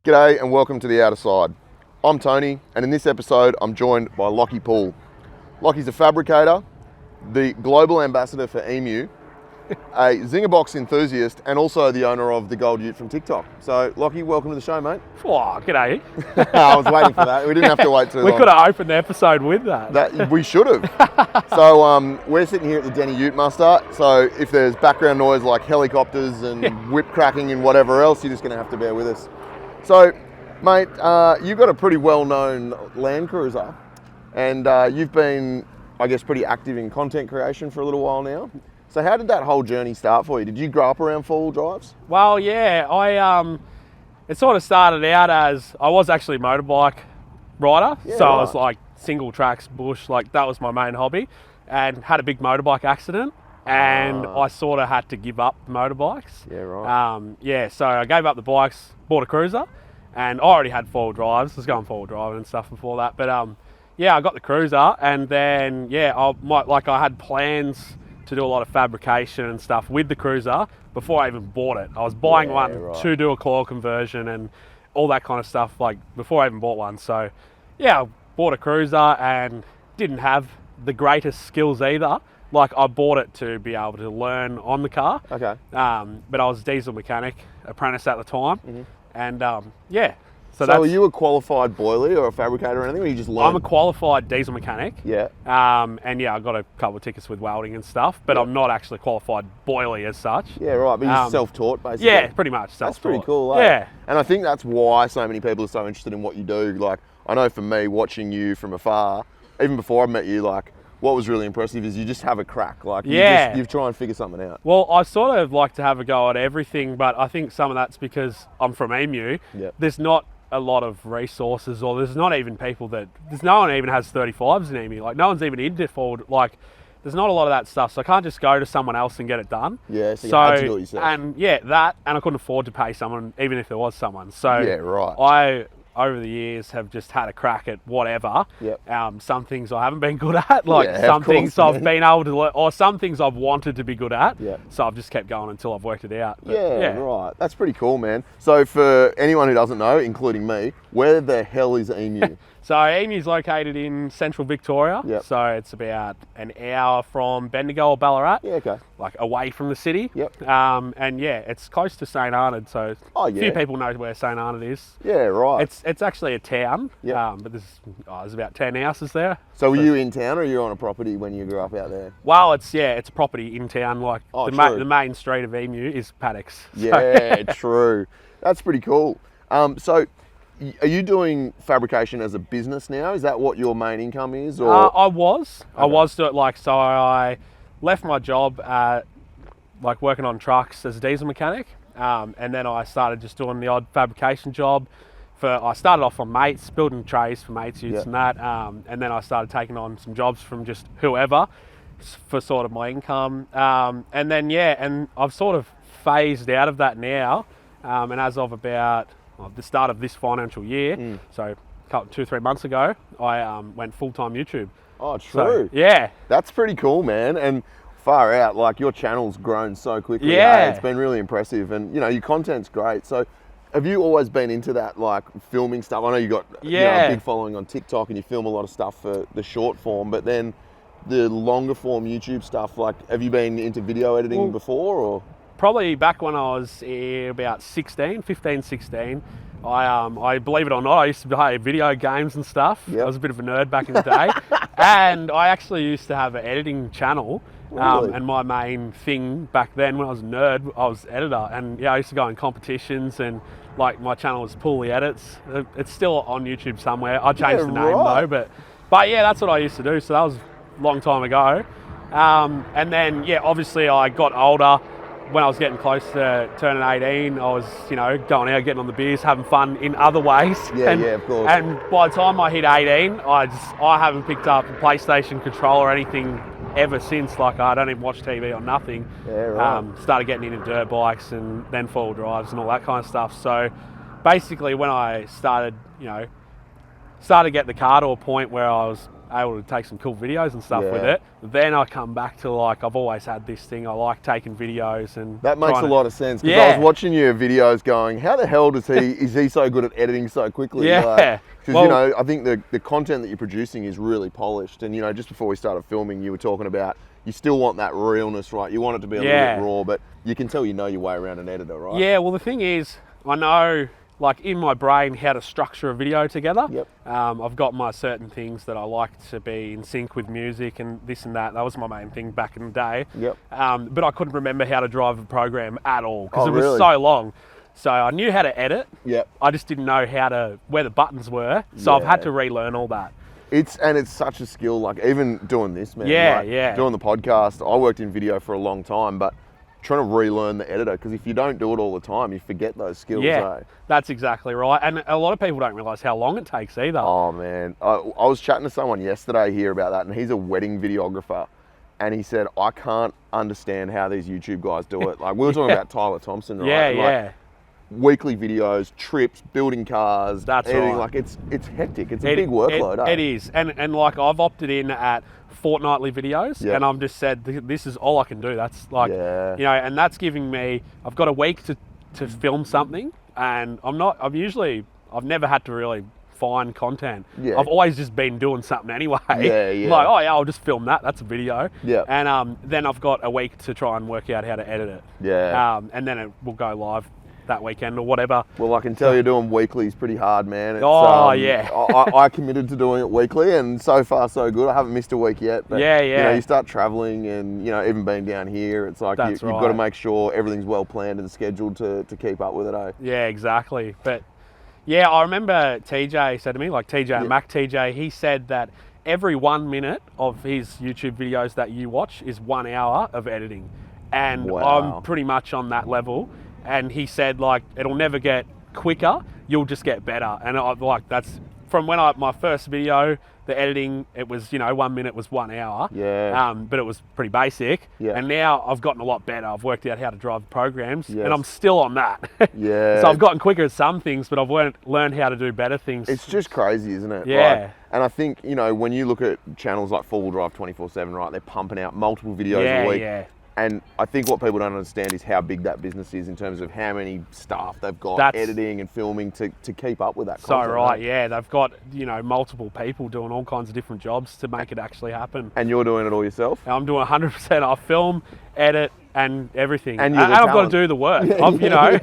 G'day and welcome to the Outer Side. I'm Tony, and in this episode I'm joined by Lachy Poole. Lachy's a fabricator, the global ambassador for Emu, a Zinger box enthusiast, and also the owner of the Gold Ute from TikTok. So Lachy, welcome to the show, mate. Oh, g'day. I was waiting for that. We didn't have to wait too long. We could have opened the episode with that. We should have. So we're sitting here at the Deni Ute Muster. So if there's background noise like helicopters and whip cracking and whatever else, you're just going to have to bear with us. So, mate, you've got a pretty well-known Landcruiser, and you've been, I guess, pretty active in content creation for a little while now. So how did that whole journey start for you? Did you grow up around four-wheel drives? Well, yeah, it sort of started out as, I was actually a motorbike rider, Yeah, so right. I was like single tracks, bush, like that was my main hobby, and had a big motorbike accident. And I sort of had to give up motorbikes. Yeah, right. So I gave up the bikes, bought a cruiser, and I already had four-wheel drives. I was going four-wheel driving and stuff before that. But I got the cruiser, and then I had plans to do a lot of fabrication and stuff with the cruiser before I even bought it. I was buying one to do a coil conversion and all that kind of stuff, like before I even bought one. So yeah, I bought a cruiser and didn't have the greatest skills either. Like, I bought it to be able to learn on the car. Okay. But I was a diesel mechanic apprentice at the time. Mm-hmm. And So are you a qualified boiler or a fabricator or anything, or you just learn? I'm a qualified diesel mechanic. Yeah. I got a couple of tickets with welding and stuff, but I'm not actually qualified boilie as such. Yeah, right. But you're self-taught, basically. Yeah, pretty much self-taught. That's pretty cool, eh? Yeah. And I think that's why so many people are so interested in what you do. Like, I know for me, watching you from afar, even before I met you, like, what was really impressive is you just have a crack. Like, you try and figure something out. Well, I sort of like to have a go at everything, but I think some of that's because I'm from Emu. Yep. There's not a lot of resources, or there's not even there's no one even has 35s in Emu. Like, no one's even into forward. Like, there's not a lot of that stuff, so I can't just go to someone else and get it done. Yeah, so you had to do it yourself. And I couldn't afford to pay someone, even if there was someone. So yeah, right. Over the years, have just had a crack at whatever. Yep. Some things I haven't been good at, like some things I've been able to learn, or some things I've wanted to be good at. Yep. So I've just kept going until I've worked it out. But, yeah, right. That's pretty cool, man. So for anyone who doesn't know, including me, where the hell is Emu? So Emu's located in central Victoria. Yep. So it's about an hour from Bendigo or Ballarat. Yeah, okay. Like away from the city. Yep. It's close to St Arnaud, so a few people know where St Arnaud is. Yeah, right. It's actually a town. Yep. But there's about 10 houses there. So were you in town, or you on a property when you grew up out there? Well, it's a property in town. Like true. the main street of Emu is paddocks. Yeah, true. That's pretty cool. So are you doing fabrication as a business now? Is that what your main income is? Or I was doing I left my job at working on trucks as a diesel mechanic, and then I started just doing the odd fabrication job. I started off on mates, building trays for mates' use and that, and then I started taking on some jobs from just whoever for sort of my income, and I've sort of phased out of that now, and as of about the start of this financial year, so 2-3 months ago, I went full-time YouTube. Oh, true. So, yeah. That's pretty cool, man. And far out, like, your channel's grown so quickly. Yeah. It's been really impressive, and your content's great. So have you always been into that, like, filming stuff? I know you got a big following on TikTok, and you film a lot of stuff for the short form, but then the longer form YouTube stuff, like, have you been into video editing before, or? Probably back when I was about 15, 16, I believe it or not, I used to play video games and stuff. Yep. I was a bit of a nerd back in the day. And I actually used to have an editing channel. Really? And my main thing back then when I was a nerd, I was editor. And I used to go in competitions, and my channel was Pooly Edits. It's still on YouTube somewhere. I changed the name though, but yeah, that's what I used to do. So that was a long time ago. And then, obviously I got older. When I was getting close to turning 18, I was, going out, getting on the beers, having fun in other ways. Yeah, of course. And by the time I hit 18, I haven't picked up a PlayStation controller or anything ever since. Like, I don't even watch TV or nothing. Yeah, right. Started getting into dirt bikes and then four-wheel drives and all that kind of stuff. So basically when I started, started to get the car to a point where I was able to take some cool videos and stuff with Yeah. it. Then I come back to like, I've always had this thing. I like taking videos and That makes a lot of sense, because I Yeah. was watching your videos going, how the hell is he so good at editing so quickly? Yeah. Because, you know, I think the content that you're producing is really polished. And, you know, just before we started filming, you were talking about you still want that realness, right? You want it to be a little bit raw, but you can tell you know your way around an editor, right? Yeah, well, the thing is, I know, like, in my brain how to structure a video together. Yep. I've got my certain things that I like to be in sync with music and this and that. That was my main thing back in the day. Yep. But I couldn't remember how to drive a program at all because Oh, it was really? so long. So I knew how to edit. Yep. I just didn't know where the buttons were. So I've had to relearn all that. It's such a skill, like even doing this, man. Yeah, like, yeah. Doing the podcast, I worked in video for a long time, but trying to relearn the editor, because if you don't do it all the time, you forget those skills. Yeah, eh? that's exactly right. And a lot of people don't realise how long it takes either. Oh man, I was chatting to someone yesterday here about that, and he's a wedding videographer, and he said, I can't understand how these YouTube guys do it. Like we were talking about Tyler Thompson, right? Yeah, And, yeah. like, weekly videos, trips, building cars, That's editing, right. like it's hectic. It's a big workload. It is, and like I've opted in at fortnightly videos, Yep. and I've just said this is all I can do. That's like, Yeah. you know, and that's giving me. I've got a week to film something, and I've never had to really find content. Yeah. I've always just been doing something anyway. Yeah, yeah. Like, oh yeah, I'll just film that. That's a video. Yeah. And then I've got a week to try and work out how to edit it. Yeah. And then it will go live that weekend or whatever. Well, I can tell you doing weekly is pretty hard, man. It's, Yeah. I committed to doing it weekly, and so far so good. I haven't missed a week yet. But, Yeah, You know, yeah. you start traveling, and you know, even being down here, it's like That's you've got to right. make sure everything's well planned and scheduled to keep up with it. Eh? Yeah, exactly. But yeah, I remember TJ said to me, like TJ and Mac TJ, he said that every 1 minute of his YouTube videos that you watch is 1 hour of editing. And Wow. I'm pretty much on that level. And he said, like, it'll never get quicker, you'll just get better. And I like that's from when my first video, the editing, it was, you know, 1 minute was 1 hour. Yeah. But it was pretty basic. Yeah. And now I've gotten a lot better. I've worked out how to drive the programs, Yes. and I'm still on that. Yeah. So I've gotten quicker at some things, but I've learned how to do better things. It's just crazy, isn't it? Yeah. Like, and I think, you know, when you look at channels like Four Wheel Drive 24/7, right, they're pumping out multiple videos a week. Yeah. And I think what people don't understand is how big that business is in terms of how many staff they've got That's- editing and filming to keep up with that So content. right, eh? yeah, they've got, you know, multiple people doing all kinds of different jobs to make it actually happen. And you're doing it all yourself? And I'm doing 100%. I film, edit, and everything. And you're the I've got to talent. do the work. You know,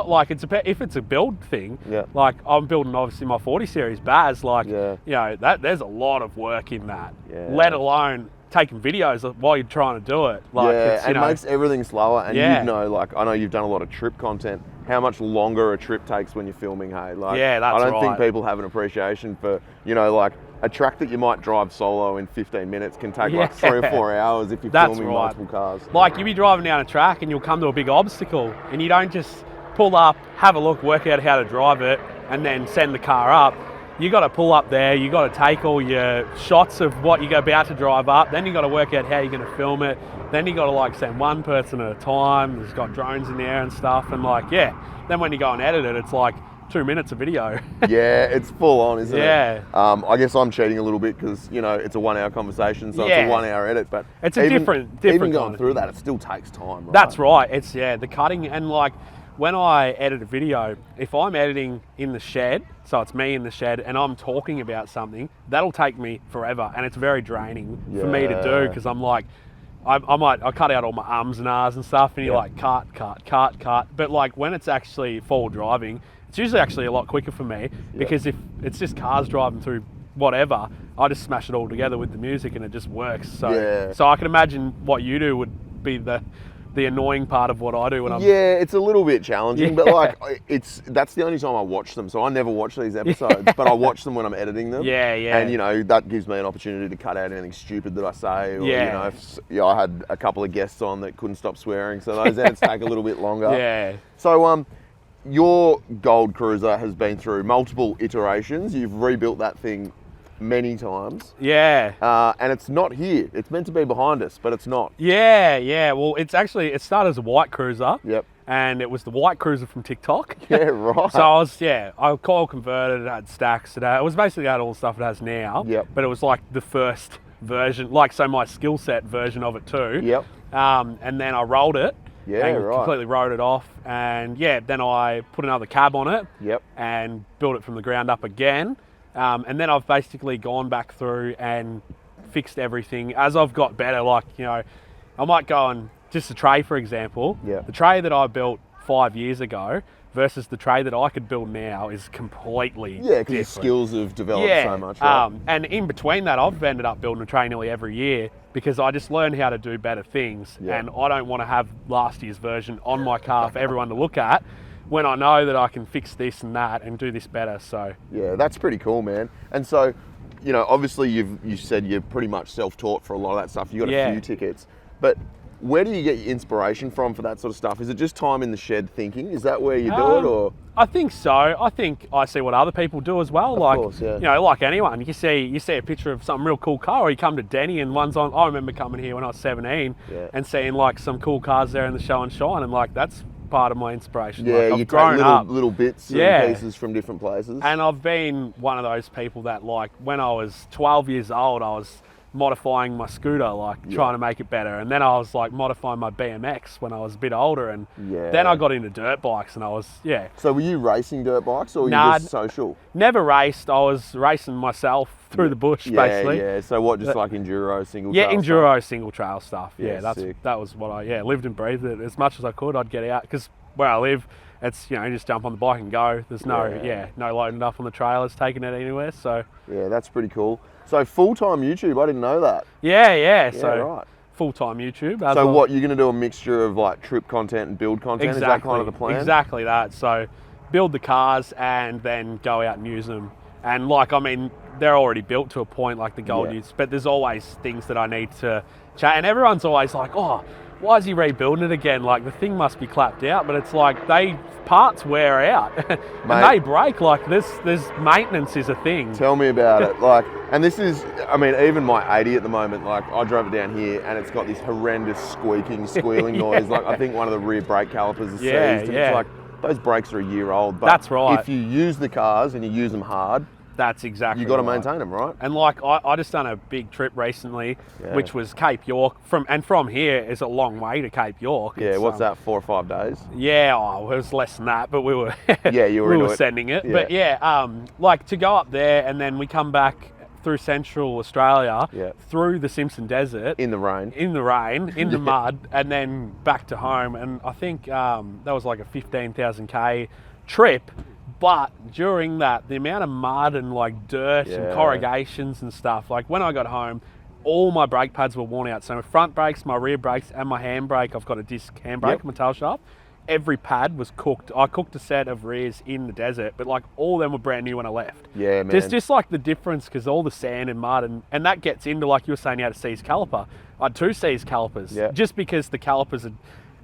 like if it's a build thing, Yeah. like I'm building obviously my 40 series Baz, like, Yeah. you know, there's a lot of work in that. Yeah. Let alone taking videos while you're trying to do it. Like, yeah, it's, you it know, makes everything slower. And Yeah. you know, like, I know you've done a lot of trip content, how much longer a trip takes when you're filming, hey? Like, Yeah, that's I don't think right. people have an appreciation for, you know, like, a track that you might drive solo in 15 minutes can take like 3 or 4 hours if you're That's filming right. multiple cars. Like you'll be driving down a track and you'll come to a big obstacle and you don't just pull up, have a look, work out how to drive it and then send the car up. You got to pull up there, you got to take all your shots of what you're about to drive up, then you got to work out how you're going to film it, then you got to like send one person at a time, there's got drones in there and stuff, and like, yeah, then when you go and edit it, it's like 2 minutes of video. Yeah, it's full on, isn't Yeah. it? I guess I'm cheating a little bit because, you know, it's a 1 hour conversation, so it's Yeah. a 1 hour edit, but It's a different even kind going of through thing. that, it still takes time, right? That's right. It's the cutting and like when I edit a video, if I'm editing in the shed, so it's me in the shed and I'm talking about something, that'll take me forever and it's very draining for me to do Yeah. because I'm like, I cut out all my ums and ahs and stuff and you're like cut. But like when it's actually full driving, it's usually actually a lot quicker for me because if it's just cars driving through whatever, I just smash it all together with the music and it just works. So I can imagine what you do would be the annoying part of what I do when I'm... Yeah, it's a little bit challenging, but Yeah. like that's the only time I watch them. So I never watch these episodes, but I watch them when I'm editing them. Yeah. And you know that gives me an opportunity to cut out anything stupid that I say. Or, Yeah. You know, I had a couple of guests on that couldn't stop swearing, so those edits take a little bit longer. Yeah. So your Gold Cruiser has been through multiple iterations. You've rebuilt that thing many times. Yeah. And it's not here. It's meant to be behind us, but it's not. Yeah. Well, it started as a white cruiser. Yep. and it was the white cruiser from TikTok. Yeah, right. So I coil converted, it had stacks, it was basically had all the stuff it has now. Yep. But it was like the first version, like so my skill set version of it too. Yep. And then I rolled it. Yeah, and right. completely wrote it off, and then I put another cab on it. Yep. And built it from the ground up again. And then I've basically gone back through and fixed everything as I've got better. Like, I might go and just the tray, for example. Yeah. The tray that I built 5 years ago versus the tray that I could build now is completely Yeah, because the different. skills have developed so much. Right? And in between that, I've ended up building a tray nearly every year because I just learned how to do better things. Yeah. And I don't want to have last year's version on my car for everyone to look at when I know that I can fix this and that and do this better. So yeah, that's pretty cool, man. And so, obviously you said you're pretty much self-taught for a lot of that stuff. You got a few tickets, but where do you get your inspiration from for that sort of stuff? Is it just time in the shed thinking? Is that where you do it, or? I think so. I think I see what other people do as well. Of course, yeah. Like anyone, you see a picture of some real cool car, or you come to Deni and one's on. I remember coming here when I was 17 and seeing like some cool cars there in the show and shine, and like that's part of my inspiration. Yeah, like, I've you grown take up. little bits and pieces from different places. And I've been one of those people that, like, when I was 12 years old, I was modifying my scooter, like trying to make it better. And then I was like modifying my BMX when I was a bit older. And then I got into dirt bikes and I was, So were you racing dirt bikes or were you just social? Never raced. I was racing myself through the bush, basically. Yeah, so what, just like enduro, single Yeah, trail enduro, stuff? single trail stuff. Yeah, that was what I lived and breathed it. As much as I could, I'd get out. Because where I live, it's, you just jump on the bike and go. There's no loading up on the trailers, taking it anywhere. So yeah, that's pretty cool. So full-time YouTube, I didn't know that. Yeah, so right. Full-time YouTube. So what, you're going to do a mixture of like trip content and build content? Exactly. Is that kind of the plan? Exactly that. So build the cars and then go out and use them. And like, I mean, they're already built to a point, like the Gold Utes, but there's always things that I need to chat. And everyone's always like, oh, why is he rebuilding it again? Like, the thing must be clapped out, but it's like parts wear out and they break. Like, there's maintenance is a thing. Tell me about it. Like, and this is, I mean, even my 80 at the moment, like I drove it down here and it's got this horrendous squealing noise. Like, I think one of the rear brake calipers is seized and it's like, those brakes are a year old. But that's right. If you use the cars and you use them hard, that's exactly you got to maintain them, right? And like I just done a big trip recently, which was Cape York. From here is a long way to Cape York. Yeah, what's that? 4 or 5 days? Yeah, it was less than that, but we were you were we were sending it. Yeah. But like to go up there and then we come back through Central Australia, through the Simpson Desert in the rain, in the mud, and then back to home. And I think that was like a 15,000 trip. But during that, the amount of mud and like dirt and corrugations and stuff, like when I got home, all my brake pads were worn out. So my front brakes, my rear brakes, and my handbrake, I've got a disc handbrake, my tail shaft. Every pad was cooked. I cooked a set of rears in the desert, but like all of them were brand new when I left. Yeah, man. There's just like the difference because all the sand and mud, and that gets into, like you were saying, you had a seize caliper. I had 2 seize calipers just because the calipers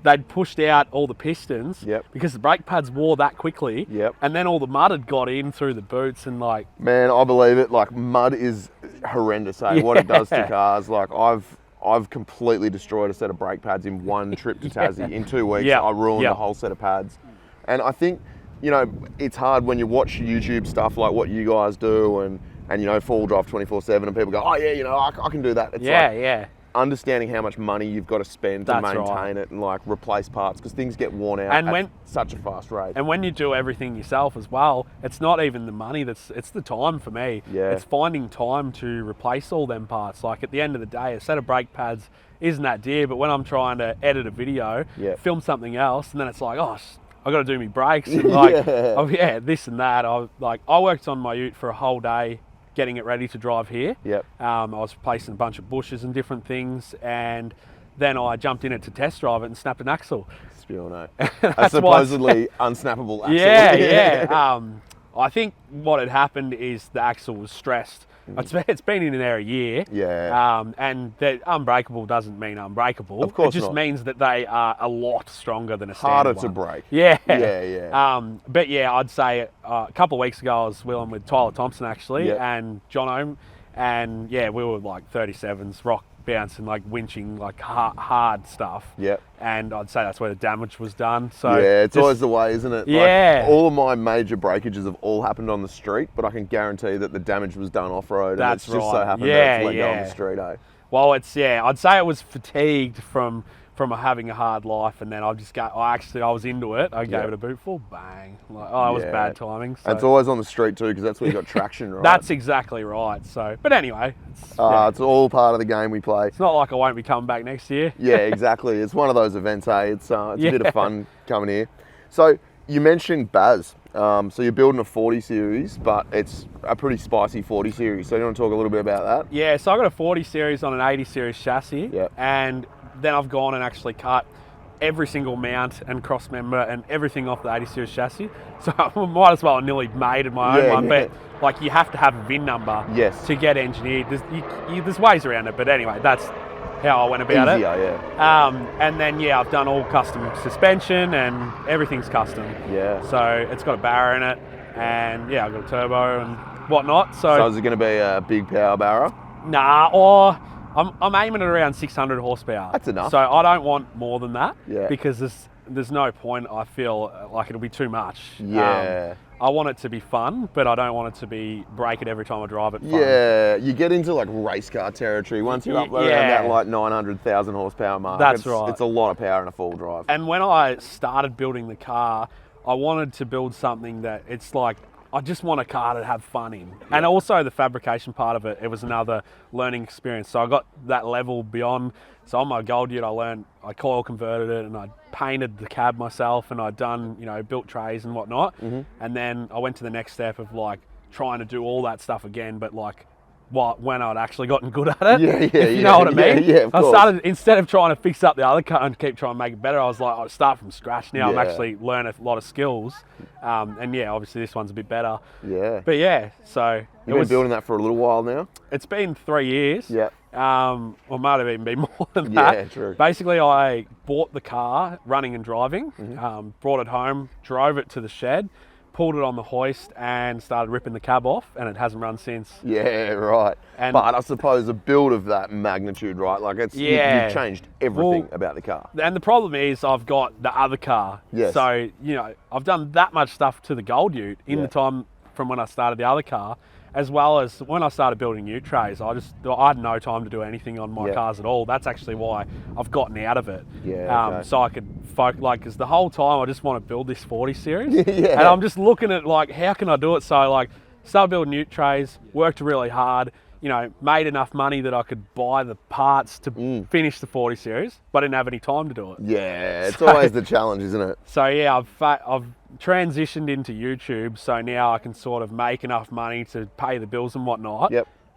they'd pushed out all the pistons because the brake pads wore that quickly. And then all the mud had got in through the boots and like... Man, I believe it. Like, mud is horrendous, what it does to cars. Like, I've completely destroyed a set of brake pads in one trip to Tassie. In 2 weeks, I ruined the whole set of pads. And I think, it's hard when you watch YouTube stuff like what you guys do and 4-wheel drive 24/7 and people go, oh yeah, I can do that. It's understanding how much money you've got to spend to maintain it and like replace parts because things get worn out at such a fast rate. And when you do everything yourself as well, it's not even the money, it's the time for me. It's finding time to replace all them parts. Like at the end of the day, a set of brake pads isn't that dear, but when I'm trying to edit a video, film something else, and then it's like, oh, I got to do my brakes and like, this and that. I worked on my ute for a whole day getting it ready to drive here. I was replacing a bunch of bushes and different things, and then I jumped in it to test drive it and snapped an axle. Spill, a supposedly unsnappable axle. I think what had happened is the axle was stressed. It's been in there a year. And that unbreakable doesn't mean unbreakable. Of course it just not. means that they are a lot stronger than a standard harder to break. But I'd say a couple of weeks ago I was wheeling with Tyler Thompson actually and John Ohm, and we were like 37s, bouncing, like winching, like hard stuff. Yep. And I'd say that's where the damage was done. So yeah, it's always the way, isn't it? Yeah. Like, all of my major breakages have all happened on the street, but I can guarantee that the damage was done off-road. That's and it's just right. so happened Yeah, that it's let go yeah. on the street, eh? Well, I'd say it was fatigued from having a hard life, and then I was into it. I gave it a bootful, bang. Like, it was bad timing. So. And it's always on the street too, because that's where you got traction, right? That's exactly right. So, but anyway, it's all part of the game we play. It's not like I won't be coming back next year. Yeah, exactly. It's one of those events, eh? It's a bit of fun coming here. So you mentioned Baz. So you're building a 40 series, but it's a pretty spicy 40 series. So you want to talk a little bit about that? Yeah, so I got a 40 series on an 80 series chassis. Yep. And then I've gone and actually cut every single mount and cross member and everything off the 80 series chassis. So I might as well have nearly made my own one. But like, you have to have a VIN number to get engineered. There's ways around it, but anyway, that's how I went about it. And then I've done all custom suspension and everything's custom. Yeah. So it's got a barrow in it, and I've got a turbo and whatnot. So is it going to be a big power barrow? Nah, I'm aiming at around 600 horsepower. That's enough. So I don't want more than that. Yeah. Because there's no point. I feel like it'll be too much. Yeah. I want it to be fun, but I don't want it to be break it every time I drive it. Fun. Yeah, you get into like race car territory once you're up around that like 900,000 horsepower mark. That's right. It's a lot of power in a full drive. And when I started building the car, I wanted to build something that it's like, I just want a car to have fun in. And also the fabrication part of it, it was another learning experience. So I got that level beyond. So on my Gold Ute, I coil converted it and I painted the cab myself, and I'd done, built trays and whatnot. Mm-hmm. And then I went to the next step of like trying to do all that stuff again, but like when I'd actually gotten good at it. If you know what I mean? Yeah, of course. I started, instead of trying to fix up the other car and keep trying to make it better, I was like, I'll start from scratch now. I'm actually learning a lot of skills. And obviously this one's a bit better. Yeah. But so... You've been building that for a little while now? It's been 3 years. Yeah. Or might have even been more than that. Yeah, true. Basically, I bought the car, running and driving, brought it home, drove it to the shed, pulled it on the hoist and started ripping the cab off, and it hasn't run since. Yeah, right. But I suppose a build of that magnitude, right? Like you've changed everything about the car. And the problem is I've got the other car. Yes. So, I've done that much stuff to the Gold Ute in the time from when I started the other car, as well as when I started building ute trays. I had no time to do anything on my cars at all. That's actually why I've gotten out of it. Yeah. So I could focus, because the whole time I just want to build this 40 series. And I'm just looking at like, how can I do it? So like, started building ute trays, worked really hard, made enough money that I could buy the parts to finish the 40 series, but I didn't have any time to do it. Yeah, it's always the challenge, isn't it? So I've transitioned into YouTube, so now I can sort of make enough money to pay the bills and whatnot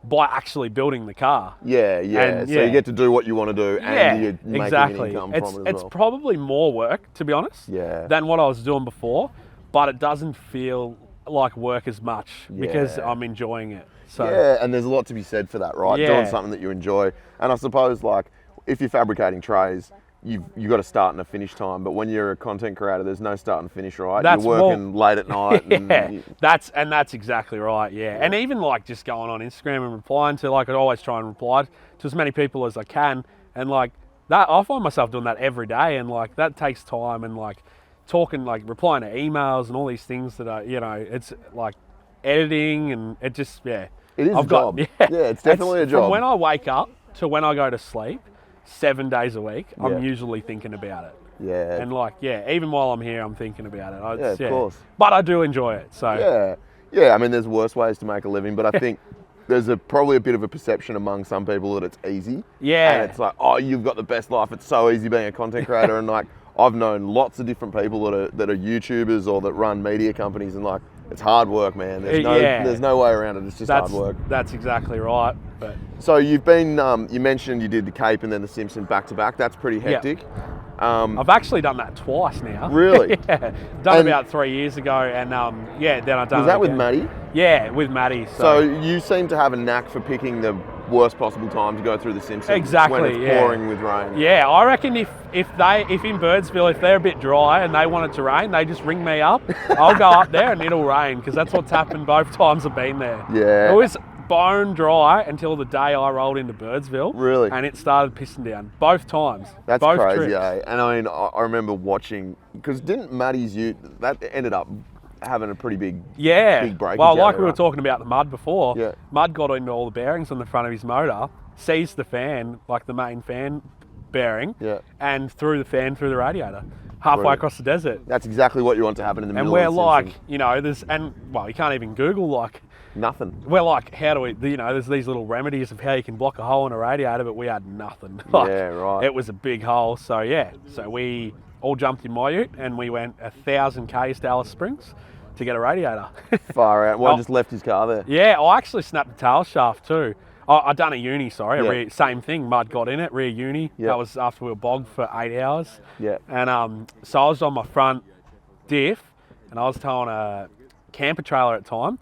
by actually building the car. Yeah. And, so you get to do what you want to do and you're making an income from it as well. It's probably more work, to be honest, than what I was doing before, but it doesn't feel like work as much because I'm enjoying it. So and there's a lot to be said for that, right? Doing something that you enjoy. And I suppose like if you're fabricating trays, you've got to start and a finish time, but when you're a content creator, there's no start and finish, right? You're working late at night. That's exactly right. And even like just going on Instagram and replying to, like, I always try and reply to as many people as I can, and like that, I find myself doing that every day, and like that takes time, and like talking, like replying to emails and all these things that are, it's like editing, and it just it is a job. It's definitely a job. From when I wake up to when I go to sleep, 7 days a week, I'm usually thinking about it. Yeah. And like, even while I'm here, I'm thinking about it. Of course. But I do enjoy it. So I mean, there's worse ways to make a living, but I think there's probably a bit of a perception among some people that it's easy. Yeah. And it's like, oh, you've got the best life. It's so easy being a content creator. And like, I've known lots of different people that are YouTubers or that run media companies, and like, it's hard work, man. There's no way around it. It's just hard work. That's exactly right. But so you've been, you mentioned you did the Cape and then the Simpson back to back. That's pretty hectic. I've actually done that twice now. Really? Done about 3 years ago, and then I've done. Was that with Maddie? Yeah, with Maddie. So you seem to have a knack for picking the worst possible time to go through the Simpsons. Exactly. When it's pouring with rain. Yeah, I reckon if in Birdsville, if they're a bit dry and they want it to rain, they just ring me up. I'll go up there and it'll rain, because that's what's happened both times I've been there. Yeah. It was bone dry until the day I rolled into Birdsville. Really? And it started pissing down both times. That's both crazy, trips. eh? And I mean, I remember watching, because didn't Matty's ute, that ended up having a pretty big breakage Well, out like there, we were right? talking about the mud before, Yeah. Mud got into all the bearings on the front of his motor, seized the fan, like the main fan bearing, Yeah. and threw the fan through the radiator halfway Brilliant. across the desert. That's exactly what you want to happen in the And middle we're of the like, Simpsons. you know, you can't even Google, like, Nothing. we're like, how do we, you know, there's these little remedies of how you can block a hole in a radiator, but we had nothing. Like, Yeah, right. It was a big hole, so yeah. So we all jumped in my ute and we went 1,000 k's to Alice Springs to get a radiator. Far out. Well, Oh. just left his car there. Yeah, I actually snapped the tail shaft too. I done a uni, sorry, Yeah. same thing. Mud got in it, rear uni. Yeah. That was after we were bogged for 8 hours. Yeah. And so I was on my front diff, and I was towing a camper trailer at the time.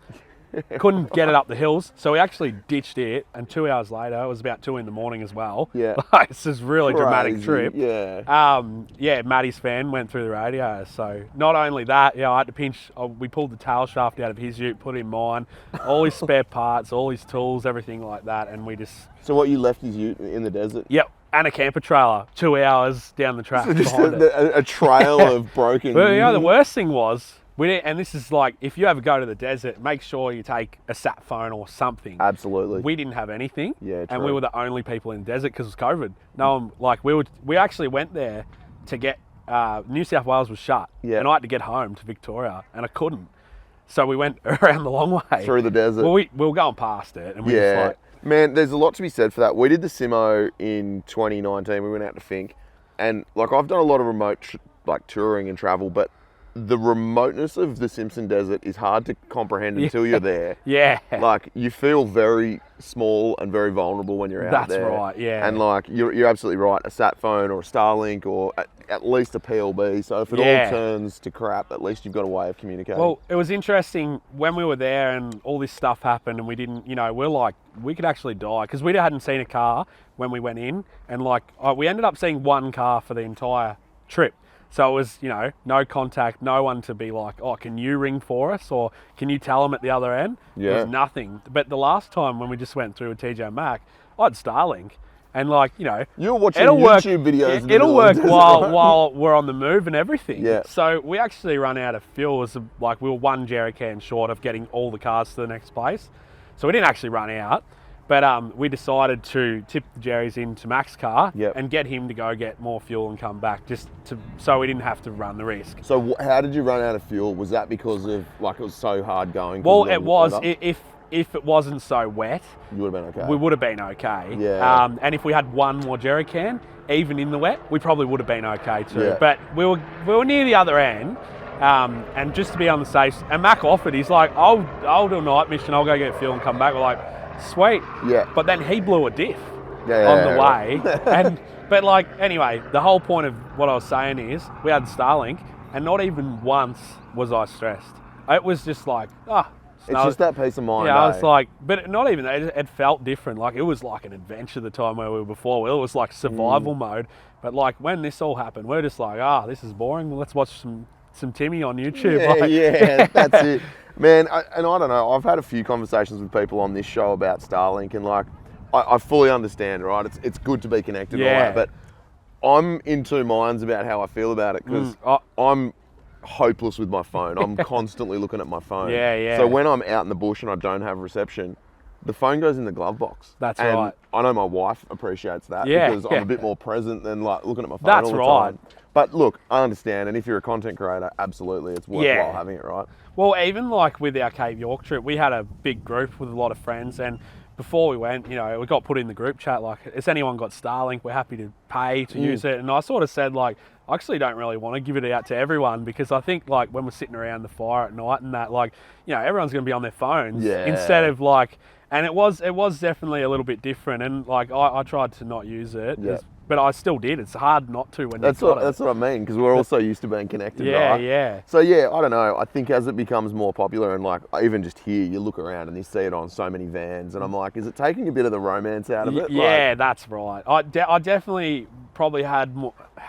Couldn't get it up the hills, so we actually ditched it. And 2 hours later, it was about 2 a.m. as well. Yeah. Like, it's this really dramatic Crazy. trip. Yeah. Matty's fan went through the radiator. So not only that, I had to pinch. We pulled the tail shaft out of his ute, put it in mine, all his spare parts, all his tools, everything like that, and we just. So what, you left his ute in the desert? Yep, and a camper trailer, 2 hours down the track So just behind it. a trail of broken. Well, the worst thing was. We didn't, and this is like, if you ever go to the desert, make sure you take a sat phone or something. Absolutely. We didn't have anything, Yeah, and we true. were the only people in the desert because it was COVID. No one, like, we actually went there to get, New South Wales was shut, Yeah. and I had to get home to Victoria, and I couldn't. So we went around the long way. Through the desert. Well, we were going past it, and we Yeah. just like, Man, there's a lot to be said for that. We did the Simo in 2019. We went out to Fink, and like, I've done a lot of remote touring and travel, but the remoteness of the Simpson Desert is hard to comprehend until you're there. yeah. Like, you feel very small and very vulnerable when you're out That's there. right, yeah. And like, you're absolutely right. A sat phone or a Starlink or at least a PLB. So if it Yeah. all turns to crap, at least you've got a way of communicating. Well, it was interesting when we were there and all this stuff happened and we didn't, we're like, we could actually die because we hadn't seen a car when we went in, and like, we ended up seeing one car for the entire trip. So it was, no contact, no one to be like, oh, can you ring for us? Or can you tell them at the other end? Yeah. There was nothing. But the last time when we just went through with TJ Mac, I had Starlink. And like, you were watching it'll YouTube work, videos. in the It'll middle of work the desert, while right? while we're on the move and everything. Yeah. So we actually run out of fuel. It was like we were one jerry can short of getting all the cars to the next place. So we didn't actually run out. But we decided to tip the Jerry's into Mac's car Yep. and get him to go get more fuel and come back, so we didn't have to run the risk. So how did you run out of fuel? Was that because of like it was so hard going? 'cause Well, of the it was. weather? If it wasn't so wet, You would have been okay. we would have been okay. Yeah. And if we had one more jerry can, even in the wet, we probably would have been okay too. Yeah. But we were near the other end. And just to be on the safe, and Mac offered, he's like, I'll do a night mission, I'll go get fuel and come back. We're like, sweet. Yeah. But then he blew a diff Yeah, on the right. way. But like, anyway, the whole point of what I was saying is we had Starlink and not even once was I stressed. It was just like, It's just that peace of mind. yeah, I eh? was like, but not even that. It felt different. Like, it was like an adventure the time where we were before. It was like survival mode. But like, when this all happened, we're just like, this is boring. Let's watch some Timmy on YouTube. Yeah, Like, yeah, that's it. Man, I don't know, I've had a few conversations with people on this show about Starlink, and like, I fully understand, right? It's good to be connected and all Yeah. that, but I'm in two minds about how I feel about it, because I'm hopeless with my phone. I'm constantly looking at my phone. Yeah, yeah. So when I'm out in the bush and I don't have reception, the phone goes in the glove box. That's and right. I know my wife appreciates that, Yeah, because yeah. I'm a bit more present than like looking at my phone That's all the right. time. But look, I understand, and if you're a content creator, absolutely, it's worthwhile having it, right? Well, even like with our Cape York trip, we had a big group with a lot of friends, and before we went, we got put in the group chat, like, has anyone got Starlink? We're happy to pay to use it. And I sort of said, like, I actually don't really want to give it out to everyone, because I think, like, when we're sitting around the fire at night and that, like, everyone's going to be on their phones instead of like, and it was definitely a little bit different. And like, I tried to not use it, Yeah. but I still did. It's hard not to when That's you've got what I mean, because we're all so used to being connected, Yeah, right? yeah. So yeah, I don't know. I think as it becomes more popular, and like even just here, you look around and you see it on so many vans, and I'm like, is it taking a bit of the romance out of it? Yeah, that's right. I definitely probably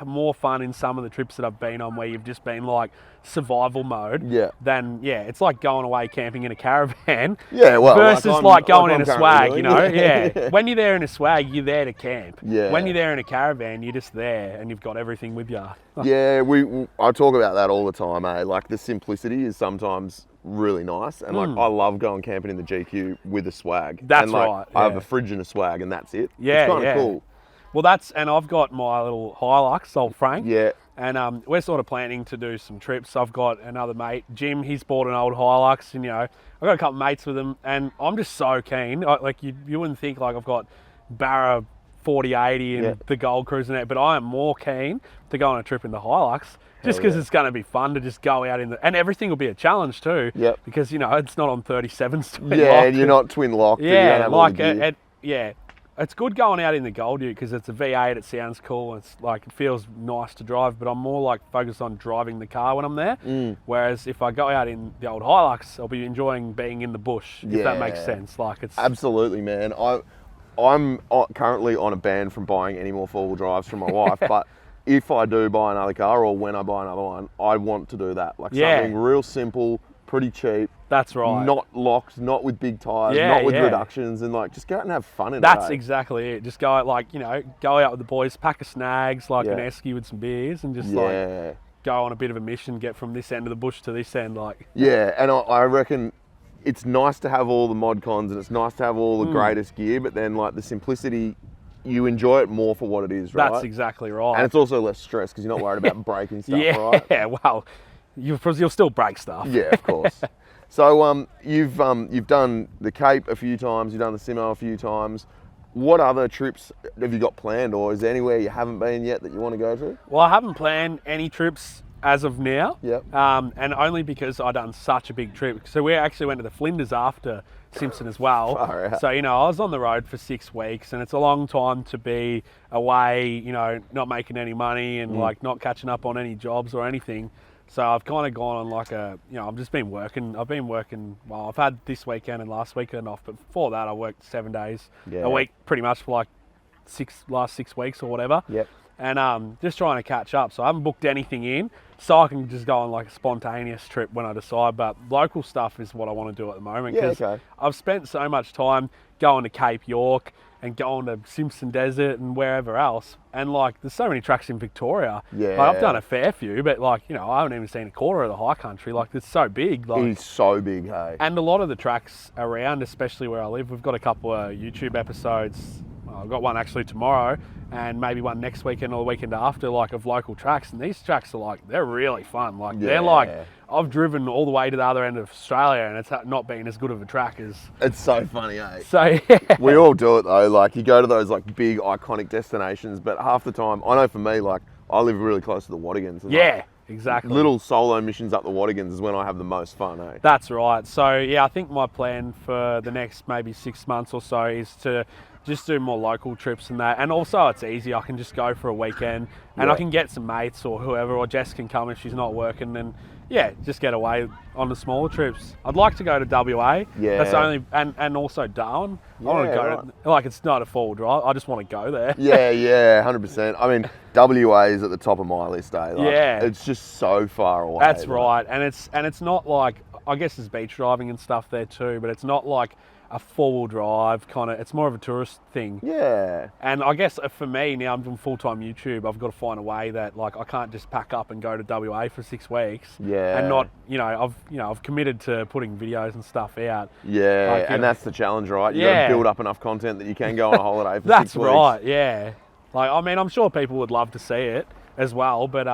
more fun in some of the trips that I've been on where you've just been like survival mode. Yeah. Then it's like going away camping in a caravan. Yeah, well, versus like going in I'm a currently swag, doing. you know. Yeah. When you're there in a swag, you're there to camp. Yeah. When you're there in a caravan, you're just there and you've got everything with you. Yeah, I talk about that all the time, eh? Like the simplicity is sometimes really nice, and like I love going camping in the GQ with a swag. That's and, like, right. I have a fridge and a swag, and that's it. Yeah, it's kind of cool. Well, and I've got my little Hilux, old Frank. Yeah. And we're sort of planning to do some trips. I've got another mate, Jim. He's bought an old Hilux, and I've got a couple mates with him, and I'm just so keen. Like you wouldn't think like I've got Barra 4080 and the Gold Cruiser and that, but I am more keen to go on a trip in the Hilux. Just because it's going to be fun to just go out and everything will be a challenge too. Yep. Because it's not on 37s twin locked. Yeah, and you're not twin locked. Yeah, it's good going out in the Gold Ute because it's a V8. It sounds cool. It's like it feels nice to drive. But I'm more like focused on driving the car when I'm there. Whereas if I go out in the old Hilux, I'll be enjoying being in the bush. If that makes sense. Like it's absolutely, man. I'm currently on a ban from buying any more four-wheel drives from my wife, but if I do buy another car or when I buy another one, I want to do that. Like something real simple, pretty cheap. That's right. Not locked, not with big tyres, not with reductions, and like just go out and have fun in it. That's exactly it. Just go out go out with the boys, pack of snags, like an esky with some beers, and just like go on a bit of a mission, get from this end of the bush to this end. Yeah, and I reckon it's nice to have all the mod cons and it's nice to have all the greatest gear, but then like the simplicity, you enjoy it more for what it is, right? That's exactly right. And it's also less stress because you're not worried about breaking stuff, right? Yeah, well, you'll still break stuff. Yeah, of course. So you've done the Cape a few times, you've done the Simo a few times. What other trips have you got planned, or is there anywhere you haven't been yet that you want to go to? Well, I haven't planned any trips as of now. Yep. And only because I done such a big trip. So we actually went to the Flinders after Simpson as well. So, I was on the road for 6 weeks, and it's a long time to be away, not making any money and like not catching up on any jobs or anything. So I've kind of gone on like I've just been working. I've had this weekend and last weekend off, but before that I worked 7 days a week pretty much for like last 6 weeks or whatever. Yep. And just trying to catch up. So I haven't booked anything in, so I can just go on like a spontaneous trip when I decide. But local stuff is what I want to do at the moment because I've spent so much time going to Cape York and going to Simpson Desert and wherever else. And like, there's so many tracks in Victoria. Yeah. Like, I've done a fair few, but like, I haven't even seen a quarter of the high country. Like, it's so big. Like, it's so big, hey. And a lot of the tracks around, especially where I live, we've got a couple of YouTube episodes. I've got one actually tomorrow and maybe one next weekend or the weekend after, like of local tracks. And these tracks are like, they're really fun. Like they're like, I've driven all the way to the other end of Australia and it's not been as good of a track as... It's so funny, eh? So, we all do it though. Like you go to those like big iconic destinations, but half the time, I know for me, like I live really close to the Wattigans. Yeah, exactly. Little solo missions up the Wattigans is when I have the most fun, eh? That's right. So yeah, I think my plan for the next maybe 6 months or so is to just do more local trips and that. And also it's easy. I can just go for a weekend and I can get some mates or whoever, or Jess can come if she's not working, and just get away on the smaller trips. I'd like to go to WA. Yeah. That's only, and also Darwin. I want to go to, like, it's not a four-wheel drive. I just want to go there. Yeah, 100%. I mean, WA is at the top of my list, eh? Like, it's just so far away. That's right. And it's not like, I guess there's beach driving and stuff there too, but it's not like a four-wheel drive kind of, it's more of a tourist thing. Yeah. And I guess for me, now I'm doing full-time YouTube, I've got to find a way that, like, I can't just pack up and go to WA for 6 weeks. Yeah. And not, I've committed to putting videos and stuff out. Yeah, like, and that's the challenge, right? You got to build up enough content that you can go on a holiday for 6 weeks. That's right, yeah. Like, I mean, I'm sure people would love to see it as well, but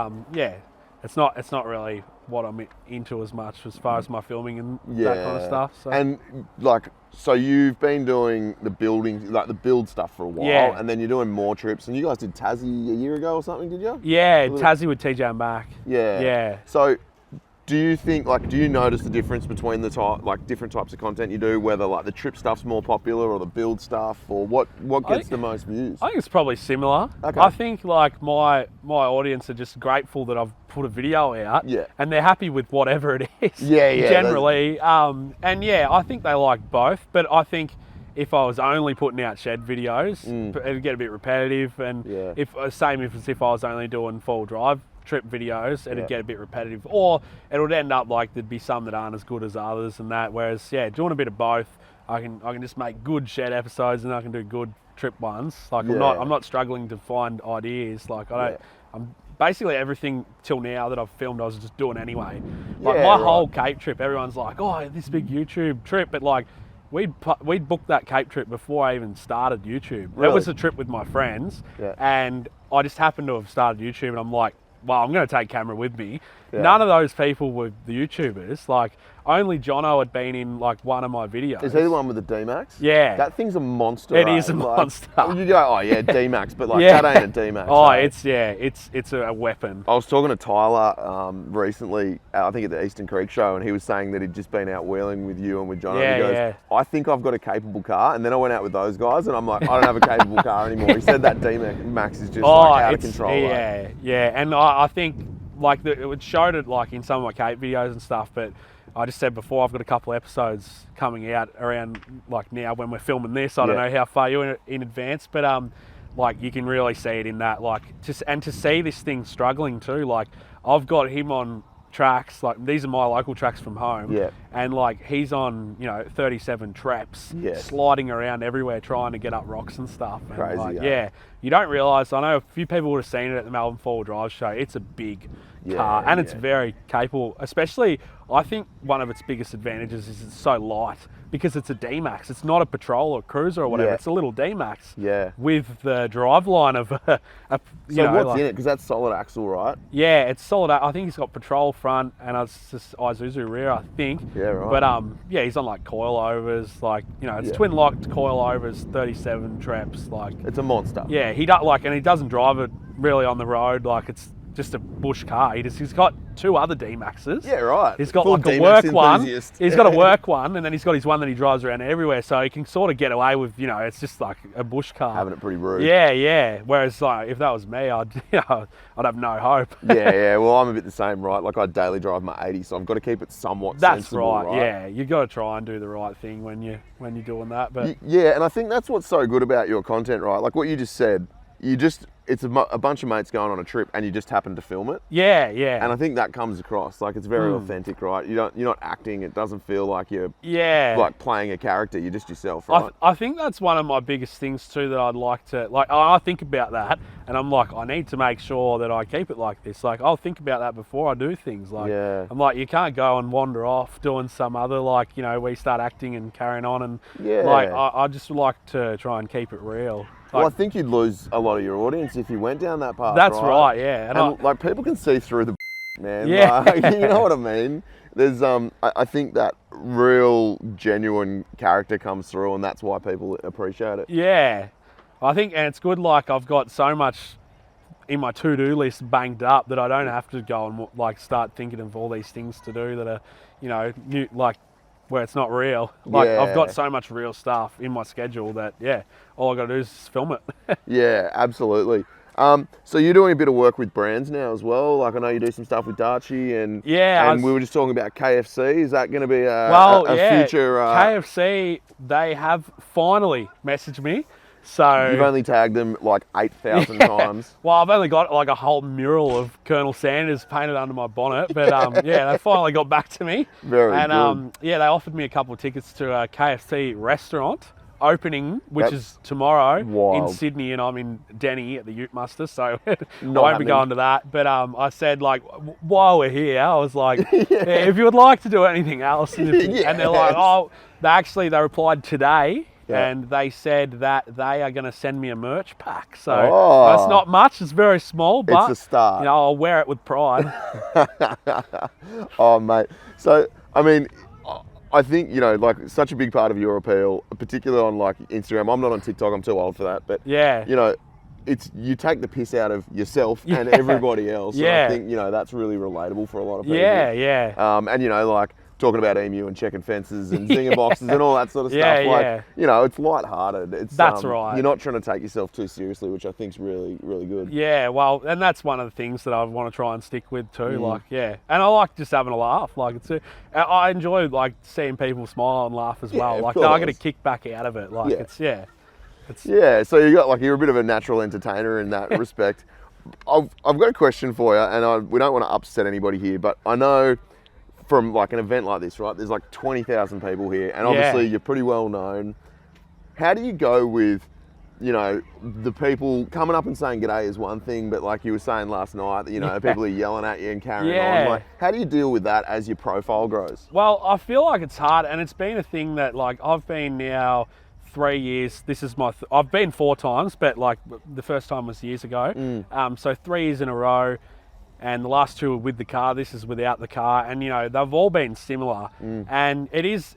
it's not really what I'm into as much as far as my filming and that kind of stuff. So. And like, so you've been doing the building, like the build stuff for a while, and then you're doing more trips. And you guys did Tassie a year ago or something, did you? Yeah, Tassie with TJ and Mac. Yeah. So, do you think, like, do you notice the difference between the different types of content you do, whether like the trip stuff's more popular or the build stuff, or what gets the most views? I think it's probably similar. Okay. I think like my audience are just grateful that I've put a video out, and they're happy with whatever it is. Yeah. Generally, and I think they like both, but I think if I was only putting out shed videos, it'd get a bit repetitive. And if I was only doing full drive trip videos, it'd get a bit repetitive. Or it would end up like there'd be some that aren't as good as others and that. Whereas, doing a bit of both, I can just make good shed episodes and I can do good trip ones. Like I'm not struggling to find ideas. Like I'm basically everything till now that I've filmed, I was just doing anyway. Like my whole Cape trip, everyone's like, oh, this big YouTube trip, but like we'd booked that Cape trip before I even started YouTube. Really? That was a trip with my friends, and I just happened to have started YouTube, and I'm like, well, I'm going to take camera with me. None of those people were the YouTubers. Like, only Jono had been in like one of my videos. Is he the one with the D-Max? Yeah. That thing's a monster. It is a monster. You go, oh yeah, D-Max, but like that ain't a D-Max. Oh, it's a weapon. I was talking to Tyler recently, I think at the Eastern Creek show, and he was saying that he'd just been out wheeling with you and with Jono. And he goes, I think I've got a capable car. And then I went out with those guys, and I'm like, I don't have a capable car anymore. He said that D-Max is just like out of control. Yeah. And I think like it showed it like in some of my Cape videos and stuff, but I just said before, I've got a couple of episodes coming out around like now when we're filming this. I don't know how far you're in advance, but like you can really see it in that. Like to see this thing struggling too. Like I've got him on tracks, like these are my local tracks from home, and like he's on 37 traps, sliding around everywhere trying to get up rocks and stuff. And crazy, like, you don't realise. I know a few people would have seen it at the Melbourne 4-wheel drive show. It's a big car, and it's very capable. Especially, I think one of its biggest advantages is it's so light because it's a D-Max. It's not a patrol or cruiser or whatever. It's a little D-Max with the driveline of a so what's in it? Because that's solid axle, right? Yeah, it's solid. I think he's got patrol front and it's just Isuzu rear, I think. Yeah, right. But he's on like coilovers, like it's twin locked coilovers, 37 traps, like it's a monster. Yeah, he doesn't drive it really on the road, like it's just a bush car. He's got two other D-Maxes. Yeah, right. He's got full like a D-Max work one. enthusiast. He's got a work one, and then he's got his one that he drives around everywhere. So he can sort of get away with, it's just like a bush car. Having it pretty rude. Yeah. Whereas like if that was me, I'd have no hope. yeah. Well, I'm a bit the same, right? Like I daily drive my 80, so I've got to keep it somewhat sensible, right? Yeah. You got to try and do the right thing when you're doing that. But yeah, and I think that's what's so good about your content, right? Like what you just said. It's a bunch of mates going on a trip and you just happen to film it. Yeah. And I think that comes across. Like it's very authentic, right? You're not acting. It doesn't feel like you're like playing a character. You're just yourself, right? I think that's one of my biggest things too that I'd like to, like I think about that and I'm like, I need to make sure that I keep it like this. Like I'll think about that before I do things. Like I'm like, you can't go and wander off doing some other like, where you start acting and carrying on and like I just like to try and keep it real. Well, I think you'd lose a lot of your audience if you went down that path. That's right, yeah. And like people can see through the man. Yeah. Like, you know what I mean? There's I think that real genuine character comes through, and that's why people appreciate it. Yeah, I think, and it's good. Like I've got so much in my to-do list banged up that I don't have to go and like start thinking of all these things to do that are new, like. Where it's not real. Like I've got so much real stuff in my schedule that all I got to do is film it. Yeah, absolutely. So you're doing a bit of work with brands now as well. Like I know you do some stuff with Dachi and we were just talking about KFC. Is that going to be a future? KFC, they have finally messaged me. So you've only tagged them like 8,000 times. Well, I've only got like a whole mural of Colonel Sanders painted under my bonnet, but they finally got back to me. Very good. They offered me a couple of tickets to a KFC restaurant opening, which is tomorrow in Sydney, and I'm in Deni at the Ute Muster, so I won't be going to that. But I said, like, while we're here, I was like, if you would like to do anything else, and they're like, they replied today. Yeah. And they said that they are going to send me a merch pack. So that's not much. It's very small, but it's a start. I'll wear it with pride. Oh, mate. So, I mean, I think, like such a big part of your appeal, particularly on like Instagram. I'm not on TikTok. I'm too old for that. But, it's you take the piss out of yourself and everybody else. And I think, that's really relatable for a lot of people. Yeah. And, like, talking about emu and checking fences and zinger boxes and all that sort of stuff. Yeah, Like, yeah. you know, it's lighthearted. It's That's right. You're not trying to take yourself too seriously, which I think's really, really good. Yeah, well, and that's one of the things that I want to try and stick with too. Like, yeah, and I like just having a laugh. Like, I enjoy like seeing people smile and laugh as well. Like, I get a kick back out of it. Like, yeah. So you're a bit of a natural entertainer in that respect. I've got a question for you, and we don't want to upset anybody here, but I know from like an event like this, right? There's like 20,000 people here, and obviously you're pretty well known. How do you go with, you know, the people coming up and saying g'day is one thing, but like you were saying last night, you know, people are yelling at you and carrying on. Like, how do you deal with that as your profile grows? Well, I feel like it's hard, and it's been a thing that like I've been now 3 years. This is my I've been 4 times, but like the first time was years ago. So 3 years in a row, and the last 2 were with the car. This is without the car, and you know they've all been similar. And it is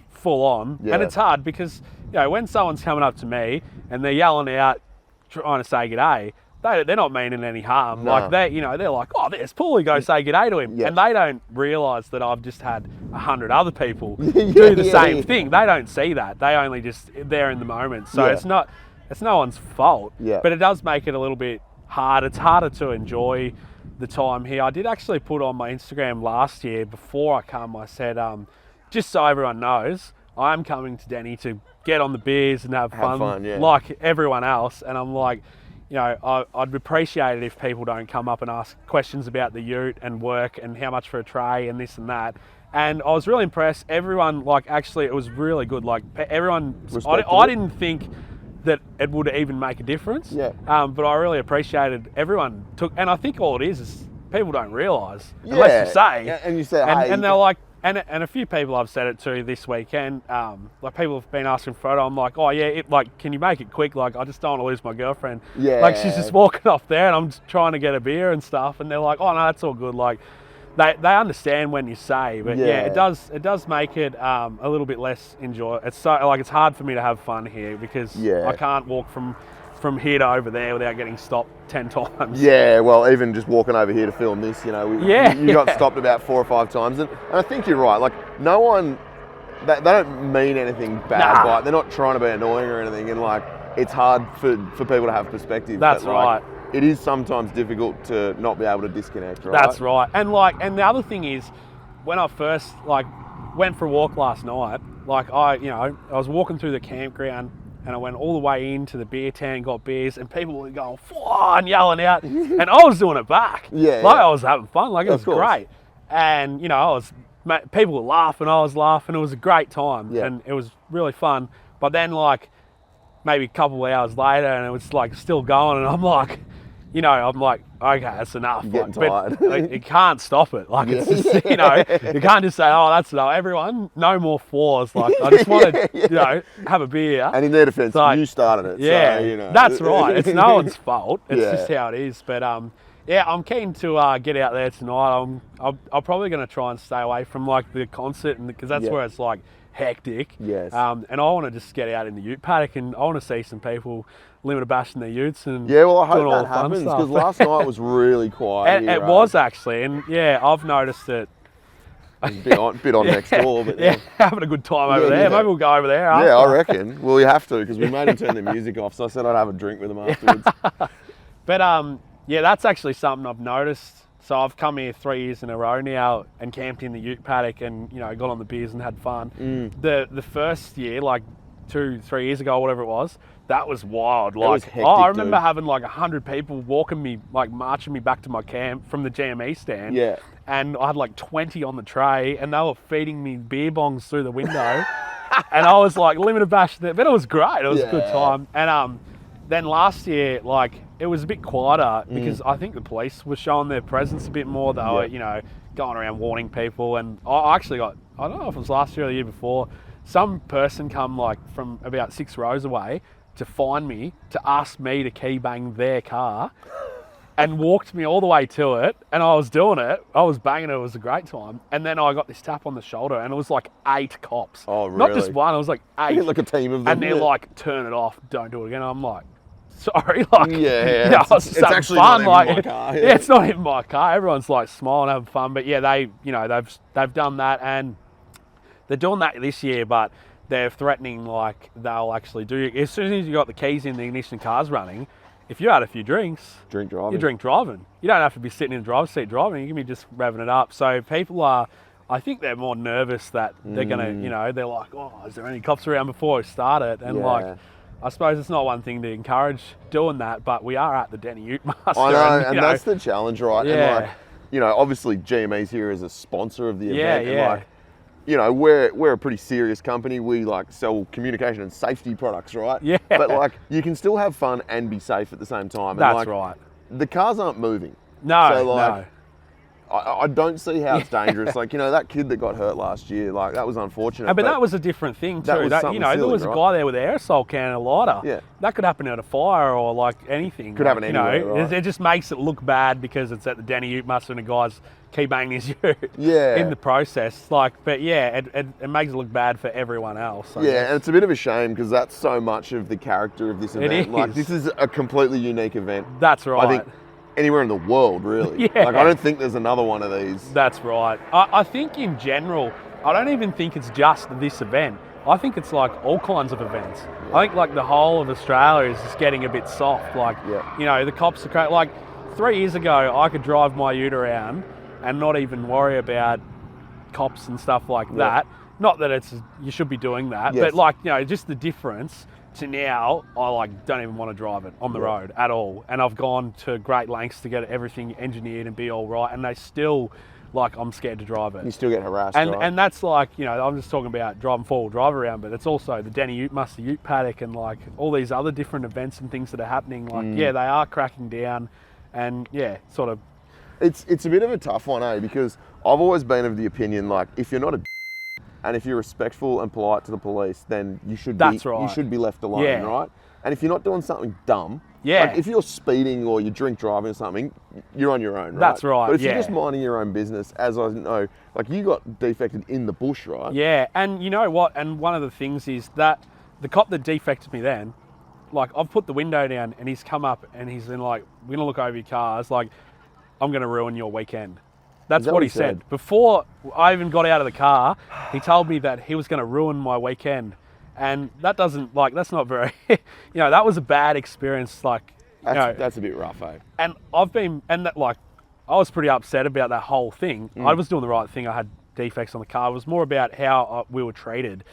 full on, and it's hard because you know when someone's coming up to me and they're yelling out, trying to say g'day, they're not meaning any harm. No. Like they're like, oh, there's Pooly, go say g'day to him, and they don't realise that I've just had 100 other people do the same thing. They don't see that. They only just they're in the moment. So it's no one's fault. But it does make it a little bit hard. It's harder to enjoy the time here. I did actually put on my Instagram last year before I come. I said, just so everyone knows, I'm coming to Deni to get on the beers and have fun like everyone else. And I'm like, you know, I'd appreciate it if people don't come up and ask questions about the ute and work and how much for a tray and this and that. And I was really impressed. Everyone, like, actually, it was really good. Like, everyone, I didn't think that it would even make a difference. But I really appreciated everyone took, and I think all it is people don't realise unless you say. And you say, hey. And they're like, and a few people I've said it to this weekend. Like people have been asking for it. I'm like, oh yeah, like can you make it quick? Like I just don't want to lose my girlfriend. Like she's just walking off there, and I'm just trying to get a beer and stuff. And they're like, oh no, that's all good. Like they understand when you say, but it does make it a little bit less enjoyable. It's so like it's hard for me to have fun here because I can't walk from here to over there without getting stopped 10 times. Yeah, well, even just walking over here to film this, you know, you got stopped about 4 or 5 times, and I think you're right. Like no one, they don't mean anything bad by it. They're not trying to be annoying or anything, and like it's hard for people to have perspective. That's right. It is sometimes difficult to not be able to disconnect, right? That's right. And the other thing is, when I first went for a walk last night, I was walking through the campground and I went all the way into the beer tent, got beers, and people were going and yelling out, and I was doing it back. I was having fun. Like it was great, and you know people were laughing, I was laughing. It was a great time, and it was really fun. But then maybe a couple of hours later, and it was still going, and I'm like, okay, that's enough. Getting tired. But you can't stop it. It's just, you can't just say, oh, that's enough. Everyone, no more floors. I just want to, have a beer. And in their defence, you started it. Yeah, so, that's right. It's no one's fault. It's just how it is. But I'm keen to get out there tonight. I'm probably going to try and stay away from the concert, because that's where it's hectic. Yes. And I want to just get out in the ute paddock, and I want to see some people limit bashing their utes and well, I hope all that happens, because last night was really quiet. It was actually, and I've noticed it. A bit on next door, but having a good time over there. Maybe we'll go over there after. Yeah, I reckon. Well, you have to, because we made them turn the music off, so I said I'd have a drink with them afterwards. But that's actually something I've noticed. So I've come here 3 years in a row now and camped in the ute paddock and, got on the beers and had fun. The first year, 2-3 years ago, whatever it was, that was wild. Was hectic, I remember having 100 people walking me, marching me back to my camp from the GME stand. Yeah. And I had 20 on the tray, and they were feeding me beer bongs through the window. And I was limited bash there, but it was great. It was a good time. And then last year, it was a bit quieter because I think the police were showing their presence a bit more. They were, going around warning people. And I actually got, I don't know if it was last year or the year before, some person come from about 6 rows away to find me, to ask me to key bang their car, and walked me all the way to it. And I was doing it. I was banging it. It was a great time. And then I got this tap on the shoulder, and it was 8 cops. Oh, really? Not just one. It was 8. A team of them. And they're turn it off. Don't do it again. I'm like, sorry. It's actually fun. Not even my car. It's not even my car. Everyone's smiling, having fun. But they've done that, and They're doing that this year, but they're threatening like they'll actually do. As soon as you got the keys in the ignition, car's running. If you had a few drinks, Drink driving. you drink driving. You don't have to be sitting in the driver's seat driving. You can be just revving it up. So people are, I think they're more nervous that they're gonna, you know, they're like, oh, is there any cops around before I start it? And like, I suppose it's not one thing to encourage doing that, but we are at the Deni Ute Muster. I know, and that's the challenge, right? Yeah. And like, you know, obviously GME's here as a sponsor of the event. Yeah. And like, you know, we're a pretty serious company. We like sell communication and safety products, right? Yeah. But like, you can still have fun and be safe at the same time. And That's like, right. The cars aren't moving. No, so like, no. I don't see how it's dangerous. Like, you know, that kid that got hurt last year, like, that was unfortunate. But that was a different thing too. That was You know, there silly, was a right? guy there with an aerosol can and a lighter. Yeah. That could happen at a fire or like anything. Could happen you anywhere, know, right? It just makes it look bad because it's at the Deni Ute Muster and the guys keep banging his ute Yeah. in the process. Like, but yeah, it makes it look bad for everyone else. I guess. Yeah, and it's a bit of a shame because that's so much of the character of this event. is. Like, this is a completely unique event. That's right. I think anywhere in the world, really. Yeah. Like, I don't think there's another one of these. That's right. I think in general, I don't even think it's just this event. I think it's like all kinds of events. Yeah. I think like the whole of Australia is just getting a bit soft. Like, Yeah. you know, the cops are like 3 years ago, I could drive my ute around and not even worry about cops and stuff like that. Not that you should be doing that, Yes. but like, you know, just the difference to now, I like don't even want to drive it on the road at all. And I've gone to great lengths to get everything engineered and be all right. And they still, like, I'm scared to drive it. You still get harassed, And right? and that's like, you know, I'm just talking about driving four-wheel drive around, but it's also the Deni Ute Muster Ute Paddock and like all these other different events and things that are happening. Like, yeah, they are cracking down, and yeah, sort of. It's a bit of a tough one, eh? Because I've always been of the opinion, like, if you're not a and if you're respectful and polite to the police, then you should you should be left alone, right? And if you're not doing something dumb, like if you're speeding or you drink driving or something, you're on your own, right? That's right. But if you're just minding your own business, as I know, like you got defected in the bush, right? Yeah, and you know what? And one of the things is that the cop that defected me then, like I've put the window down and he's come up and he's been like, "We're gonna look over your cars, like I'm gonna ruin your weekend." That's what he said. Before I even got out of the car, he told me that he was going to ruin my weekend. And that doesn't, like, that's not very, you know, that was a bad experience. Like, That's a bit rough, eh? And I was pretty upset about that whole thing. I was doing the right thing. I had defects on the car. It was more about how we were treated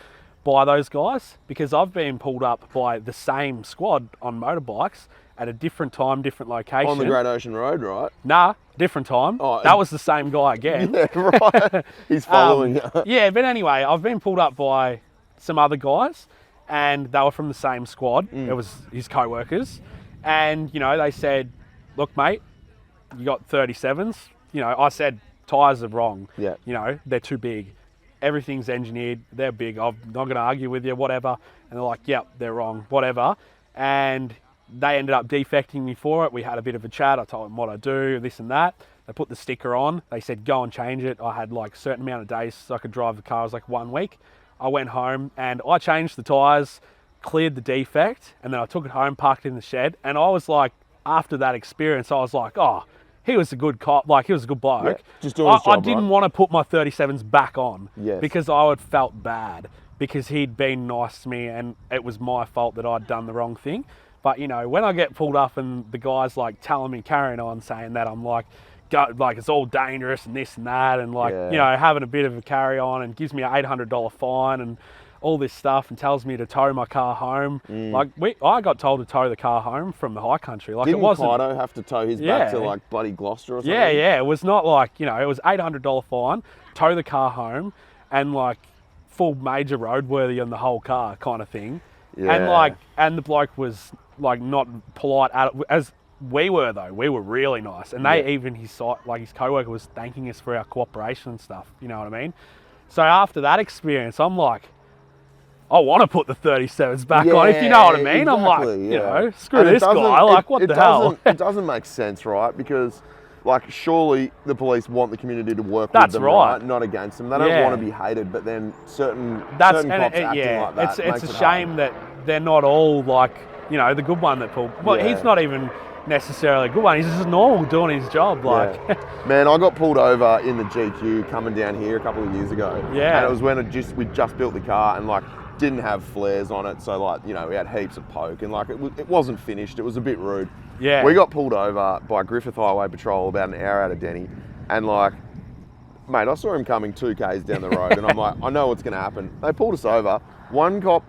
by those guys, because I've been pulled up by the same squad on motorbikes at a different time, different location. On the Great Ocean Road, right? Nah, different time. That was the same guy again. Yeah, right. He's following you. Yeah, but anyway, I've been pulled up by some other guys and they were from the same squad. It was his co-workers. And, you know, they said, "Look, mate, you got 37s." You know, I said, tyres are wrong. Yeah. You know, they're too big. Everything's engineered. They're big. I'm not going to argue with you, whatever. And they're like, "Yep, they're wrong, whatever." And they ended up defecting me for it. We had a bit of a chat. I told them what I do, this and that. They put the sticker on. They said, "Go and change it." I had like a certain amount of days so I could drive the car. It was like 1 week. I went home and I changed the tyres, cleared the defect, and then I took it home, parked it in the shed. And I was like, after that experience, I was like, oh, he was a good cop. Like, he was a good bloke. Yeah, just doing his job, I didn't want to put my 37s back on because I would felt bad because he'd been nice to me and it was my fault that I'd done the wrong thing. But, you know, when I get pulled up and the guy's like telling me, carrying on, saying that, I'm like, like it's all dangerous and this and that, and like, you know, having a bit of a carry on, and gives me an $800 fine and all this stuff, and tells me to tow my car home. Like, I got told to tow the car home from the high country. Like, Didn't it wasn't. Kaito have to tow his back to like bloody Gloucester or something? Yeah. It was not like, you know, it was $800 fine, tow the car home, and like full major roadworthy on the whole car kind of thing. And like, and the bloke was like not polite as we were though. We were really nice, and they even his co-worker was thanking us for our cooperation and stuff. You know what I mean? So after that experience, I'm like, I want to put the 37s back on, if you know what I mean. Exactly, I'm like, you know, screw this guy. Like, what the hell? It doesn't make sense, right? Because, like, surely the police want the community to work That's with them, right. Not against them. They don't want to be hated, but then certain cops acting like that. It's a shame that they're not all like, you know, the good one that pulled. Well, he's not even necessarily a good one. He's just normal doing his job. Like, Yeah. Man, I got pulled over in the GQ coming down here a couple of years ago. Yeah. And it was when we just built the car and like didn't have flares on it. So like, you know, we had heaps of poke and like it wasn't finished. It was a bit rude. Yeah. We got pulled over by Griffith Highway Patrol about an hour out of Deni. And like, mate, I saw him coming 2Ks down the road and I'm like, I know what's going to happen. They pulled us over. One cop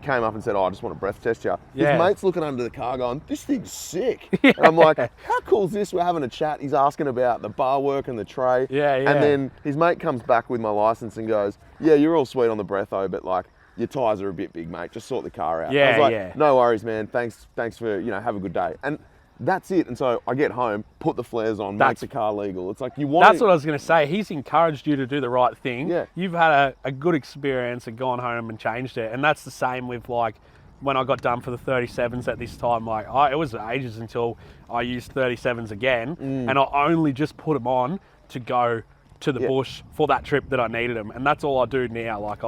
came up and said, I just want to breath test you. Yeah. His mate's looking under the car going, this thing's sick. And I'm like, how cool is this? We're having a chat. He's asking about the bar work and the tray. Yeah. And then his mate comes back with my license and goes, yeah, you're all sweet on the breatho, but like, your tyres are a bit big, mate. Just sort the car out. Yeah, I was like, no worries, man. Thanks for, have a good day. And that's it. And so I get home, put the flares on, make the car legal. It's like you want. That's what I was going to say. He's encouraged you to do the right thing. Yeah. You've had a good experience and gone home and changed it. And that's the same with like when I got done for the 37s at this time. Like it was ages until I used 37s again, and I only just put them on to go to the bush for that trip that I needed them. And that's all I do now. Like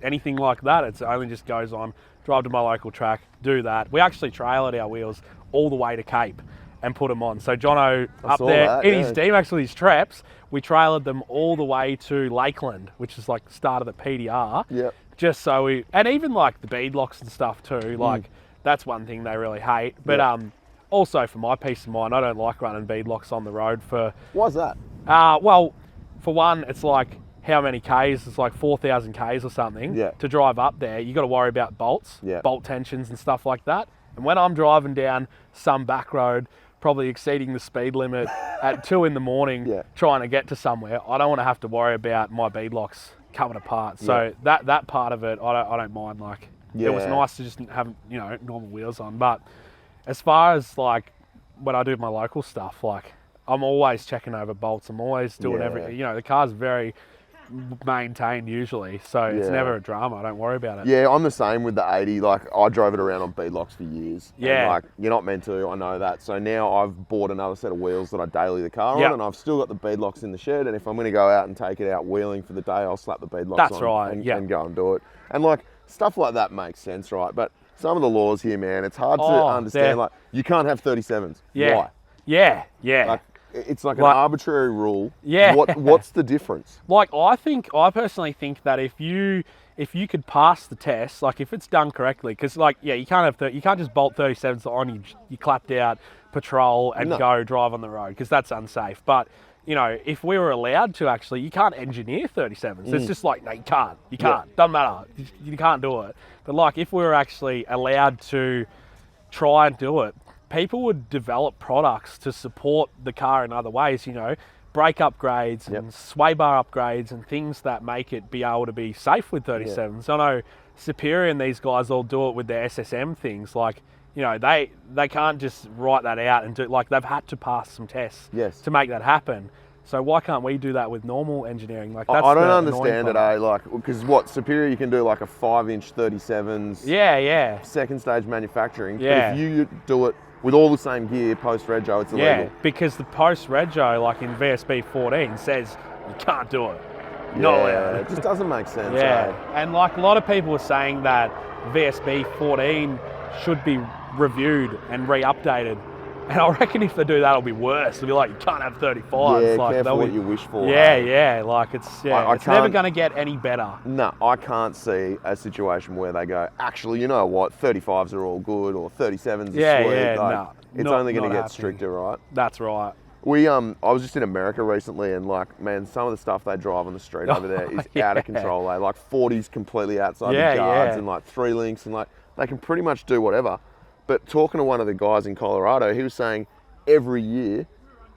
anything like that, it's only just goes on. Drive to my local track, do that. We actually trailered our wheels all the way to Cape and put them on. So Jono up there in his D-Max with his Treps, we trailered them all the way to Lakeland, which is like the start of the PDR. Yeah. Just so and even like the beadlocks and stuff too, like that's one thing they really hate. But also for my peace of mind, I don't like running beadlocks on the road for... Why's that? Well, for one, it's like how many Ks? It's like 4,000 Ks or something to drive up there. You got to worry about bolts, bolt tensions and stuff like that. And when I'm driving down some back road, probably exceeding the speed limit at 2 a.m, trying to get to somewhere, I don't want to have to worry about my beadlocks coming apart. So that part of it, I don't mind. Like it was nice to just have normal wheels on. But as far as like when I do my local stuff, like I'm always checking over bolts. I'm always doing everything. The car's very maintained usually, so it's never a drama. I don't worry about it. Yeah, I'm the same with the 80. Like I drove it around on beadlocks for years. Yeah. And, like you're not meant to, I know that. So now I've bought another set of wheels that I daily the car on, and I've still got the beadlocks in the shed. And if I'm going to go out and take it out wheeling for the day, I'll slap the beadlocks on and go and do it. And like stuff like that makes sense, right? But some of the laws here, man, it's hard to understand. Like you can't have 37s. Why? Yeah. Like, it's like an arbitrary rule. Yeah. What's the difference? Like I personally think that if you could pass the test, like if it's done correctly, because like you can't just bolt 37s on you clapped out patrol and go drive on the road, because that's unsafe. But if we were allowed to actually, you can't engineer 37s. It's just like, no, you can't. Doesn't matter. You can't do it. But like if we were actually allowed to try and do it, people would develop products to support the car in other ways, brake upgrades and sway bar upgrades and things that make it be able to be safe with 37s. I know Superior and these guys all do it with their SSM things. Like, they can't just write that out and do, like, they've had to pass some tests to make that happen. So why can't we do that with normal engineering? Like that's I don't understand it, like, because Superior you can do like a 5-inch 37s. Yeah. Second stage manufacturing. Yeah. But if you do it with all the same gear post-rego, it's illegal. Yeah, because the post-rego, like in VSB 14, says you can't do it. Not allowed. It just doesn't make sense. And like a lot of people are saying that VSB 14 should be reviewed and re-updated. And I reckon if they do that, it'll be worse. It'll be like, you can't have 35. Yeah, like, careful what you wish for. Like it's it's never going to get any better. No, I can't see a situation where they go, actually, you know what, 35s are all good, or 37s are sweet. It's only going to get stricter, right? That's right. I was just in America recently, and like, man, some of the stuff they drive on the street over there is out of control. Like 40s completely outside the guards, and like 3 links, and like they can pretty much do whatever. But talking to one of the guys in Colorado, he was saying every year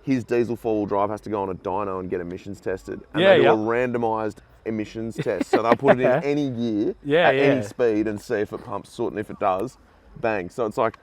his diesel 4-wheel drive has to go on a dyno and get emissions tested. And they do a randomised emissions test. So they'll put it in any gear at any speed and see if it pumps soot, and if it does, bang. So it's like,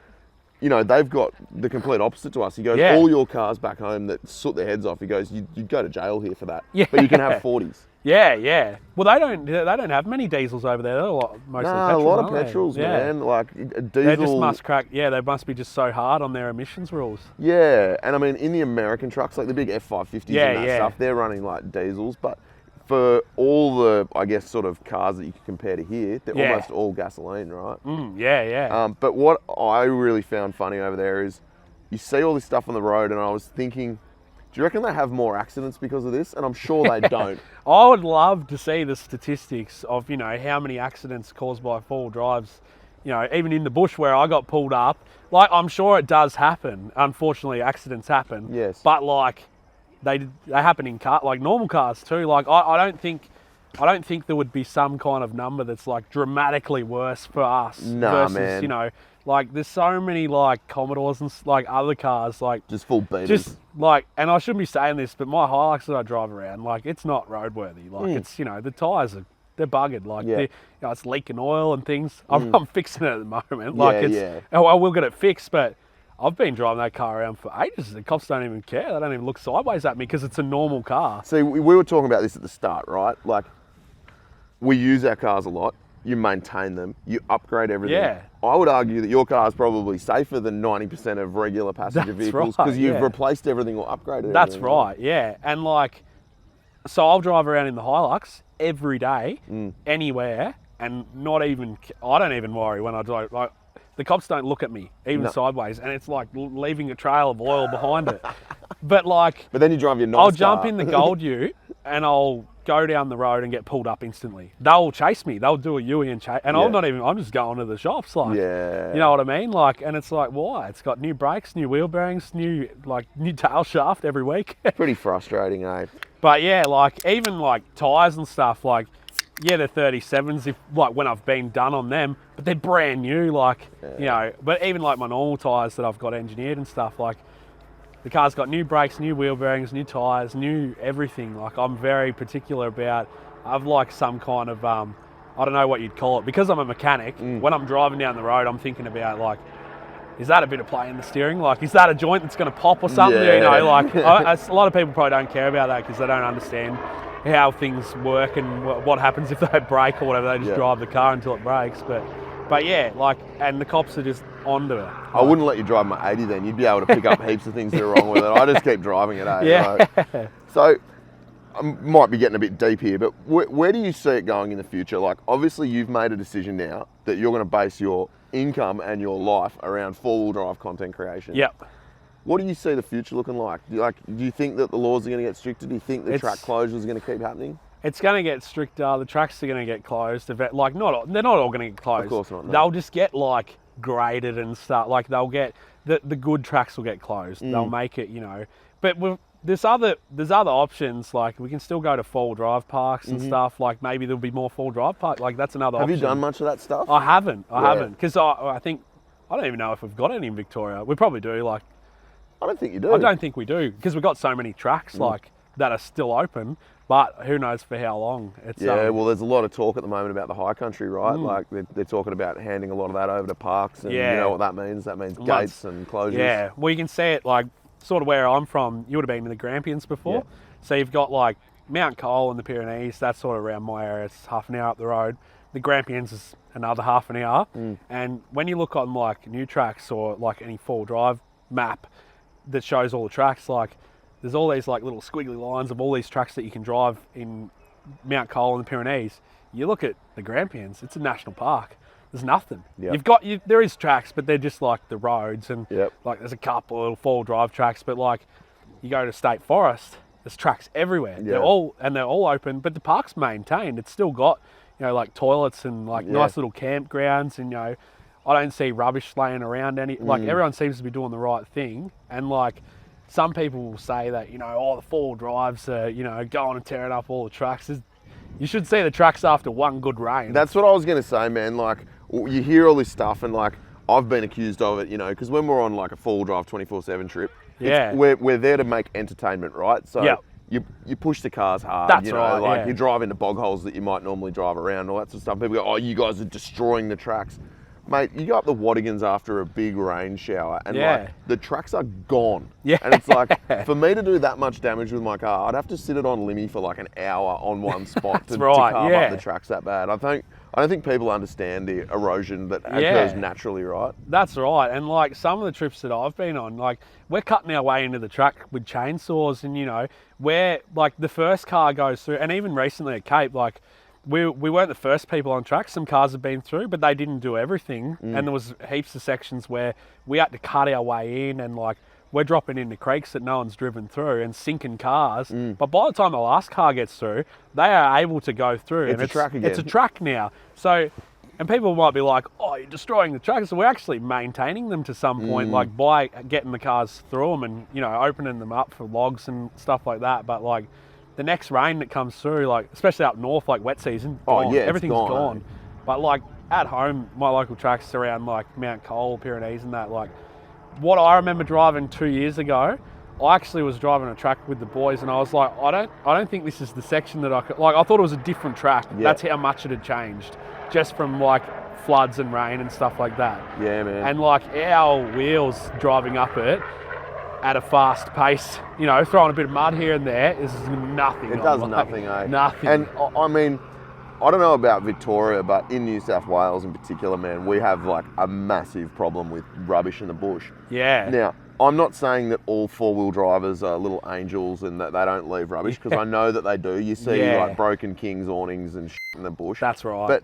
they've got the complete opposite to us. He goes, all your cars back home that soot their heads off, he goes, you'd go to jail here for that. Yeah. But you can have 40s. Yeah. Well, they don't have many diesels over there. They're mostly petrol. A lot of petrols, man. Like diesel. They just must crack. Yeah, they must be just so hard on their emissions rules. Yeah, and I mean, in the American trucks, like the big F550s and that stuff, they're running like diesels. But for all the, I guess, sort of cars that you can compare to here, they're almost all gasoline, right? Yeah. But what I really found funny over there is, you see all this stuff on the road, and I was thinking, do you reckon they have more accidents because of this? And I'm sure they don't. I would love to see the statistics of, you know, how many accidents caused by four-wheel drives, you know, even in the bush where I got pulled up. Like, I'm sure it does happen. Unfortunately, accidents happen. Yes. But, like, they happen in like normal cars too. Like, I don't think there would be some kind of number that's, like, dramatically worse for us versus, man. you know, like, there's so many, like, Commodores and, like, other cars, like... Just full beaters. Just, like, and I shouldn't be saying this, but my Hilux that I drive around, like, it's not roadworthy. Like, it's, you know, the tyres are, they're buggered. Like, you know, it's leaking oil and things. I'm fixing it at the moment. Like, oh, I will get it fixed, but I've been driving that car around for ages. The cops don't even care. They don't even look sideways at me because it's a normal car. See, we were talking about this at the start, right? Like, we use our cars a lot. You maintain them, you upgrade everything. Yeah. I would argue that your car is probably safer than 90% of regular passenger vehicles because you've replaced everything or upgraded everything. That's right, yeah. And like, so I'll drive around in the Hilux every day, anywhere, and I don't even worry when I drive. Like, the cops don't look at me, even sideways, and it's like leaving a trail of oil behind it. But then you drive your nice I'll car. jump in the Gold Ute and I'll go down the road and get pulled up instantly. They'll chase me. They'll do a U-E and chase. And I'm just going to the shops. Like, you know what I mean? Like, and it's like, why? It's got new brakes, new wheel bearings, new tail shaft every week. Pretty frustrating, eh? But yeah, like, even like tyres and stuff, like, yeah, they're 37s if, like, when I've been done on them, but they're brand new, like, you know, but even like my normal tyres that I've got engineered and stuff, like, the car's got new brakes, new wheel bearings, new tyres, new everything. Like, I'm very particular about, I've like some kind of, I don't know what you'd call it. Because I'm a mechanic, when I'm driving down the road, I'm thinking about, like, is that a bit of play in the steering? Like, is that a joint that's going to pop or something? Yeah. You know, like, a lot of people probably don't care about that because they don't understand how things work and what happens if they break or whatever. They just drive the car until it breaks. But yeah, like, and the cops are just onto it. I wouldn't let you drive my 80 then. You'd be able to pick up heaps of things that are wrong with it. I just keep driving it, eh? Yeah. Right? So, I might be getting a bit deep here, but where do you see it going in the future? Like, obviously you've made a decision now that you're going to base your income and your life around four-wheel drive content creation. Yep. What do you see the future looking like? Do you think that the laws are going to get stricter? Do you think the track closures are going to keep happening? It's going to get stricter. The tracks are going to get closed. Like, they're not all going to get closed. Of course not. No. They'll just get, like, graded and stuff. Like, they'll get the good tracks will get closed. They'll make it, you know. But there's other options. Like, we can still go to four-wheel drive parks and stuff. Like, maybe there'll be more four-wheel drive parks. Like, that's another option. Have you done much of that stuff? I haven't. Because I think I don't even know if we've got any in Victoria. We probably do. Like, I don't think you do. I don't think we do because we've got so many tracks like that are still open. But who knows for how long? It's, well, there's a lot of talk at the moment about the high country, right? Like, they're talking about handing a lot of that over to parks, and you know what that means? That means gates and closures. Yeah, well, you can see it, like, sort of where I'm from. You would have been to the Grampians before. Yeah. So you've got, like, Mount Cole in the Pyrenees. That's sort of around my area. It's half an hour up the road. The Grampians is another half an hour. And when you look on, like, new tracks or, like, any four-wheel drive map that shows all the tracks, like, there's all these like little squiggly lines of all these tracks that you can drive in Mount Cole and the Pyrenees. You look at the Grampians, it's a national park. There's nothing. Yep. There is tracks, but they're just like the roads and like there's a couple of little four-wheel drive tracks, but like you go to State Forest, there's tracks everywhere. They're all open, but the park's maintained. It's still got, you know, like toilets and like nice little campgrounds, and you know, I don't see rubbish laying around like everyone seems to be doing the right thing. And like some people will say that, you know, the four-wheel drives are, you know, going and tearing up all the tracks. You should see the tracks after one good rain. That's what I was going to say, man. Like, you hear all this stuff, and like, I've been accused of it, you know, because when we're on like a four-wheel drive 24/7 trip, we're there to make entertainment, right? So you push the cars hard. That's you know, right. Like, you drive into bog holes that you might normally drive around, all that sort of stuff. People go, oh, you guys are destroying the tracks. Mate, you go up the Wattigans after a big rain shower and like the tracks are gone. Yeah. And it's like, for me to do that much damage with my car, I'd have to sit it on Limmy for like an hour on one spot to carve up the tracks that bad. I don't think people understand the erosion that occurs naturally, right? That's right. And like some of the trips that I've been on, like we're cutting our way into the track with chainsaws, and you know, where like the first car goes through, and even recently at Cape, like we weren't the first people on track. Some cars have been through, but they didn't do everything. And there was heaps of sections where we had to cut our way in, and like we're dropping into creeks that no one's driven through and sinking cars. But by the time the last car gets through, they are able to go through. It's a track again. It's a track now. So, and people might be like, oh, you're destroying the tracks. So we're actually maintaining them to some point, like by getting the cars through them and, you know, opening them up for logs and stuff like that. But like the next rain that comes through, like especially up north, like wet season, gone. Everything's gone. But like at home, my local tracks around like Mount Cole, Pyrenees and that, like what I remember driving 2 years ago, I actually was driving a track with the boys and I was like, I don't think this is the section that I could, like I thought it was a different track. That's how much it had changed just from like floods and rain and stuff like that. Yeah, man. And like our wheels driving up it at a fast pace, you know, throwing a bit of mud here and there is nothing. It does nothing, eh? Nothing. And I mean, I don't know about Victoria, but in New South Wales in particular, man, we have like a massive problem with rubbish in the bush. Yeah. Now, I'm not saying that all four-wheel drivers are little angels and that they don't leave rubbish, because I know that they do. You see like broken King's awnings and shit in the bush. That's right. But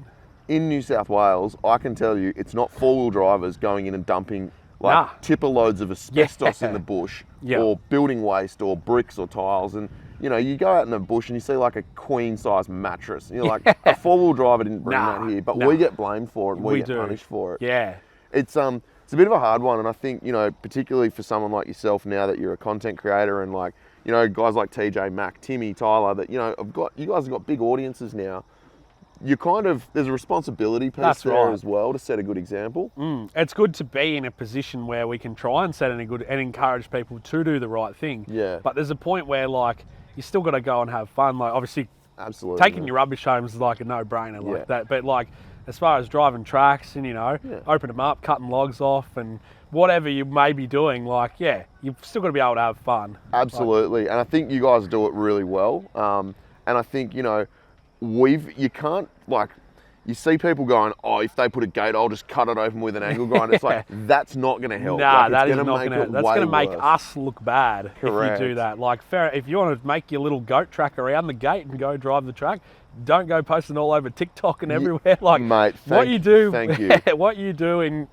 in New South Wales, I can tell you, it's not four-wheel drivers going in and dumping like tipper loads of asbestos in the bush or building waste or bricks or tiles. And you know, you go out in the bush and you see like a queen-size mattress. And you're like, a four-wheel driver didn't bring that here, but we get blamed for it and we get punished for it. Yeah. It's a bit of a hard one, and I think, you know, particularly for someone like yourself now that you're a content creator and like, you know, guys like TJ, Mac, Timmy, Tyler, that, you know, you guys have got big audiences now. You kind of, there's a responsibility piece there as well to set a good example. It's good to be in a position where we can try and set a good and encourage people to do the right thing. Yeah. But there's a point where like you still got to go and have fun. Like obviously, absolutely, taking your rubbish home is like a no-brainer like that. But like as far as driving tracks and, you know, open them up, cutting logs off and whatever you may be doing, like, you've still got to be able to have fun. Absolutely. And I think you guys do it really well. And I think, you know, you can't, like, you see people going, oh, if they put a gate, I'll just cut it open with an angle grinder. It's like, that's not going to help. Nah, like, that is not going to. That's going to make us look bad. Correct. If you do that. Like, if you want to make your little goat track around the gate and go drive the track, don't go posting all over TikTok and everywhere. Like, mate, what you do, thank you. what you do, and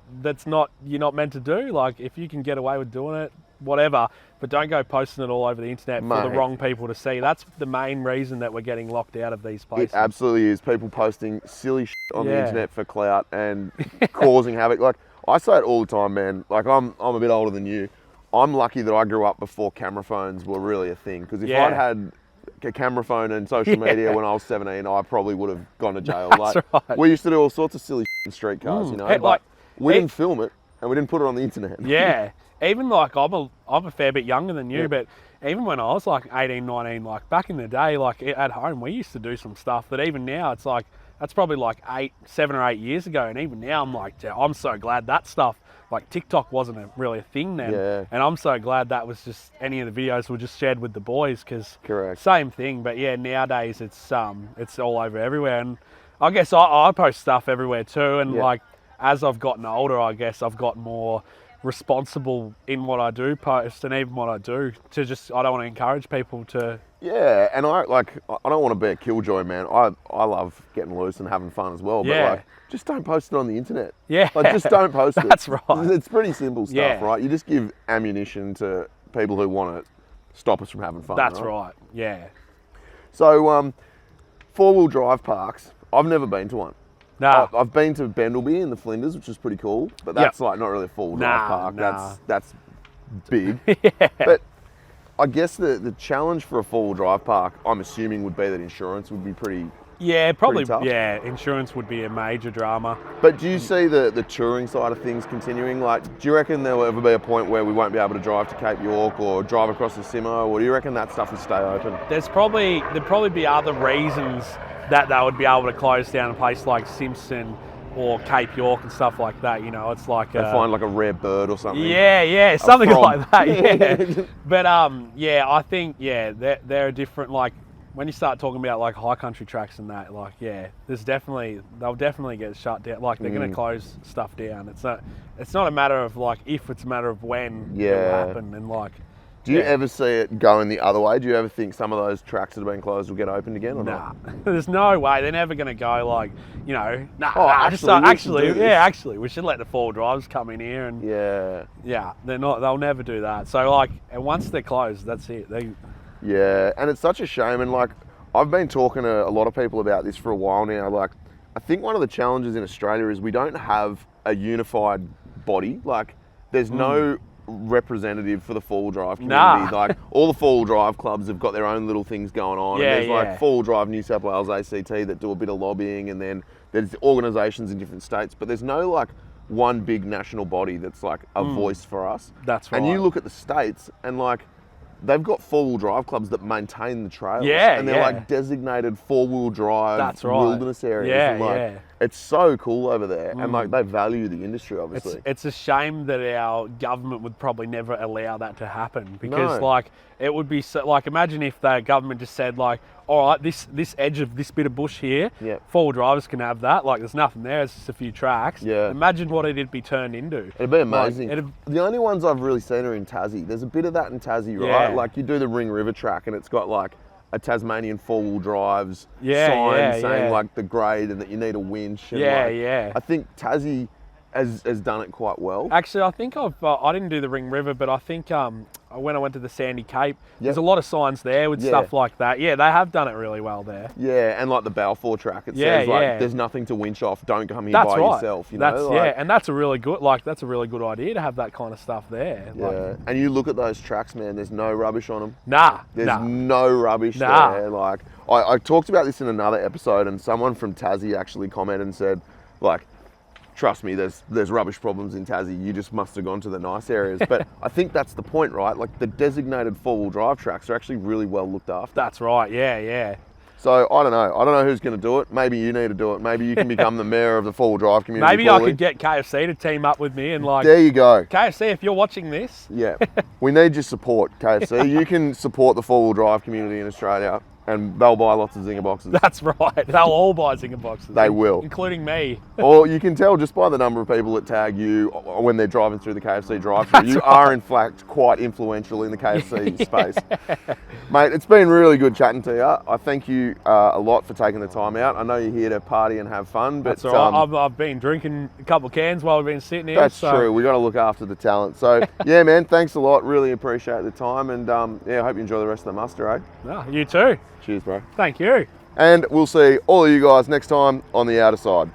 you're not meant to do. Like, if you can get away with doing it, whatever. But don't go posting it all over the internet for the wrong people to see. That's the main reason that we're getting locked out of these places. It absolutely is. People posting silly shit on the internet for clout and causing havoc. Like, I say it all the time, man. Like, I'm a bit older than you. I'm lucky that I grew up before camera phones were really a thing. Because if I'd had a camera phone and social media when I was 17, I probably would have gone to jail. That's right. We used to do all sorts of silly shit in street cars, you know. But we didn't film it and we didn't put it on the internet. Yeah. Even like I'm a fair bit younger than you, but even when I was like 18, 19, like back in the day, like at home, we used to do some stuff that even now it's like, that's probably like 7 or 8 years ago. And even now I'm like, I'm so glad that stuff, like TikTok wasn't really a thing then. Yeah. And I'm so glad that was just, any of the videos were just shared with the boys because same thing. But yeah, nowadays it's all over everywhere. And I guess I post stuff everywhere too. And like, as I've gotten older, I guess I've got more responsible in what I do post and even what I do to just, I don't want to encourage people to. Yeah, and I don't want to be a killjoy, man. I love getting loose and having fun as well. But like, just don't post it on the internet. Yeah. Like, just don't post it. That's right. It's pretty simple stuff, right? You just give ammunition to people who want to stop us from having fun. That's right. Yeah. So, four-wheel drive parks, I've never been to one. No. I've been to Bendelby in the Flinders, which is pretty cool, but that's like not really a four-wheel drive park. That's big. But I guess the challenge for a four-wheel drive park, I'm assuming, would be that insurance would be pretty. Yeah, probably. Pretty tough. Yeah, insurance would be a major drama. But do you see the touring side of things continuing? Like, do you reckon there will ever be a point where we won't be able to drive to Cape York or drive across the Simo, or do you reckon that stuff will stay open? There'd probably be other reasons that they would be able to close down a place like Simpson or Cape York and stuff like that. You know, it's like they find like a rare bird or something. Yeah, something like that. Yeah, but I think they're different. Like when you start talking about like high country tracks and that, like they'll definitely get shut down. Like they're going to close stuff down. It's not a matter of like if, it's a matter of when it will happen. And like Do you ever see it going the other way? Do you ever think some of those tracks that have been closed will get opened again or Nah, not? there's no way. They're never going to go like, actually, we should let the four drivers come in here and they're not. They'll never do that. So like, and once they're closed, that's it. Yeah, and it's such a shame. And like, I've been talking to a lot of people about this for a while now. Like, I think one of the challenges in Australia is we don't have a unified body. Like, there's no representative for the four-wheel drive community. Like, all the four-wheel drive clubs have got their own little things going on. Yeah, and there's like four-wheel drive New South Wales ACT that do a bit of lobbying, and then there's organisations in different states. But there's no like one big national body that's like a voice for us. That's right. And you look at the states and like, they've got four-wheel drive clubs that maintain the trails. Yeah, and they're like designated four-wheel drive wilderness areas. Yeah, and like, it's so cool over there. And like, they value the industry, obviously. It's a shame that our government would probably never allow that to happen, because like, it would be so, like, imagine if the government just said like, all right, this edge of this bit of bush here, four-wheel drivers can have that. Like, there's nothing there, it's just a few tracks. Yeah. Imagine what it'd be turned into. It'd be amazing. Like, the only ones I've really seen are in Tassie. There's a bit of that in Tassie, right? Like, you do the Ring River track and it's got like a Tasmanian four-wheel drives sign saying like the grade and that you need a winch. And I think Tassie has done it quite well. Actually, I think I didn't do the Ring River, but I think when I went to the Sandy Cape, there's a lot of signs there with stuff like that. Yeah, they have done it really well there. Yeah, and like the Balfour track, it says like, there's nothing to winch off, don't come here by yourself. You know? Like, and that's a really good idea to have that kind of stuff there. Yeah, like, and you look at those tracks, man, there's no rubbish on them. There's no rubbish there. Like, I talked about this in another episode, and someone from Tassie actually commented and said, like, trust me, there's rubbish problems in Tassie. You just must have gone to the nice areas. But I think that's the point, right? Like, the designated four-wheel drive tracks are actually really well looked after. That's right, yeah. So, I don't know who's going to do it. Maybe you need to do it. Maybe you can become the mayor of the four-wheel drive community. Maybe I could get KFC to team up with me and like... There you go. KFC, if you're watching this... Yeah. We need your support, KFC. You can support the four-wheel drive community in Australia, and they'll buy lots of Zinger boxes. That's right. They'll all buy Zinger boxes. They will. Including me. Or you can tell just by the number of people that tag you when they're driving through the KFC drive-thru. You are, in fact, quite influential in the KFC space. Mate, it's been really good chatting to you. I thank you a lot for taking the time out. I know you're here to party and have fun. But that's all right. I've been drinking a couple of cans while we've been sitting here. That's true. We've got to look after the talent. So, yeah, man, thanks a lot. Really appreciate the time. And, I hope you enjoy the rest of the muster, eh? No, you too. Cheers, bro. Thank you. And we'll see all of you guys next time on the outer side.